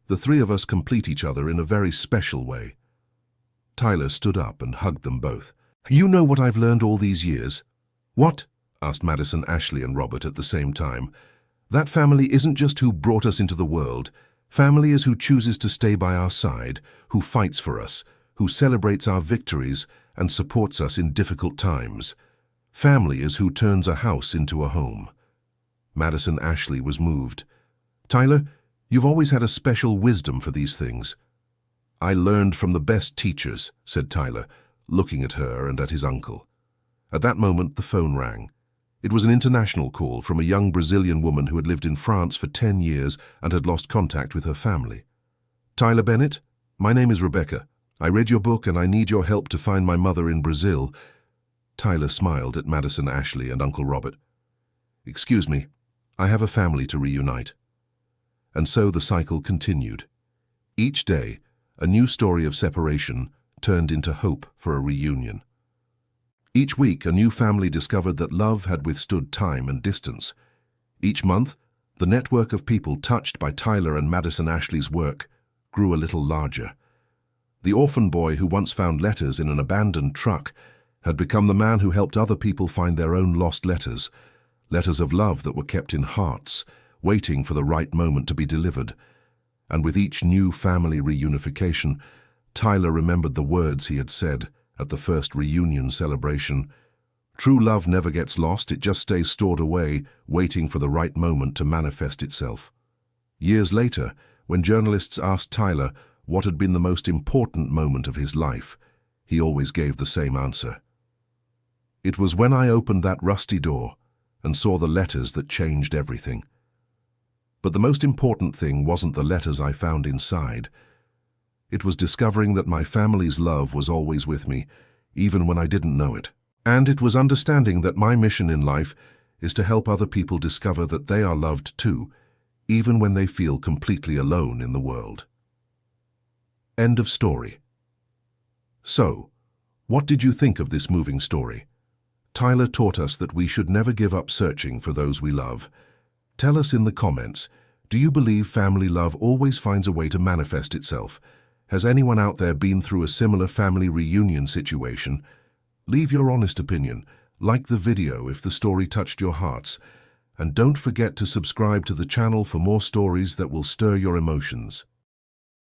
"The 3 of us complete each other in a very special way." Tyler stood up and hugged them both. "You know what I've learned all these years?" "What?" asked Madison Ashley and Robert at the same time. "That family isn't just who brought us into the world. Family is who chooses to stay by our side, who fights for us, who celebrates our victories and supports us in difficult times. Family is who turns a house into a home." Madison Ashley was moved. "Tyler, you've always had a special wisdom for these things." "I learned from the best teachers," said Tyler, looking at her and at his uncle. At that moment, the phone rang. It was an international call from a young Brazilian woman who had lived in France for 10 years and had lost contact with her family. "Tyler Bennett, my name is Rebecca. I read your book and I need your help to find my mother in Brazil." Tyler smiled at Madison Ashley and Uncle Robert. "Excuse me, I have a family to reunite." And so the cycle continued. Each day, a new story of separation turned into hope for a reunion. Each week, a new family discovered that love had withstood time and distance. Each month, the network of people touched by Tyler and Madison Ashley's work grew a little larger. The orphan boy who once found letters in an abandoned truck had become the man who helped other people find their own lost letters, letters of love that were kept in hearts, waiting for the right moment to be delivered. And with each new family reunification, Tyler remembered the words he had said at the first reunion celebration. "True love never gets lost, it just stays stored away, waiting for the right moment to manifest itself." Years later, when journalists asked Tyler what had been the most important moment of his life, he always gave the same answer. "It was when I opened that rusty door and saw the letters that changed everything." But the most important thing wasn't the letters I found inside. It was discovering that my family's love was always with me, even when I didn't know it. And it was understanding that my mission in life is to help other people discover that they are loved too, even when they feel completely alone in the world. End of story. So, what did you think of this moving story? Tyler taught us that we should never give up searching for those we love. Tell us in the comments, do you believe family love always finds a way to manifest itself? Has anyone out there been through a similar family reunion situation? Leave your honest opinion, like the video if the story touched your hearts, and don't forget to subscribe to the channel for more stories that will stir your emotions.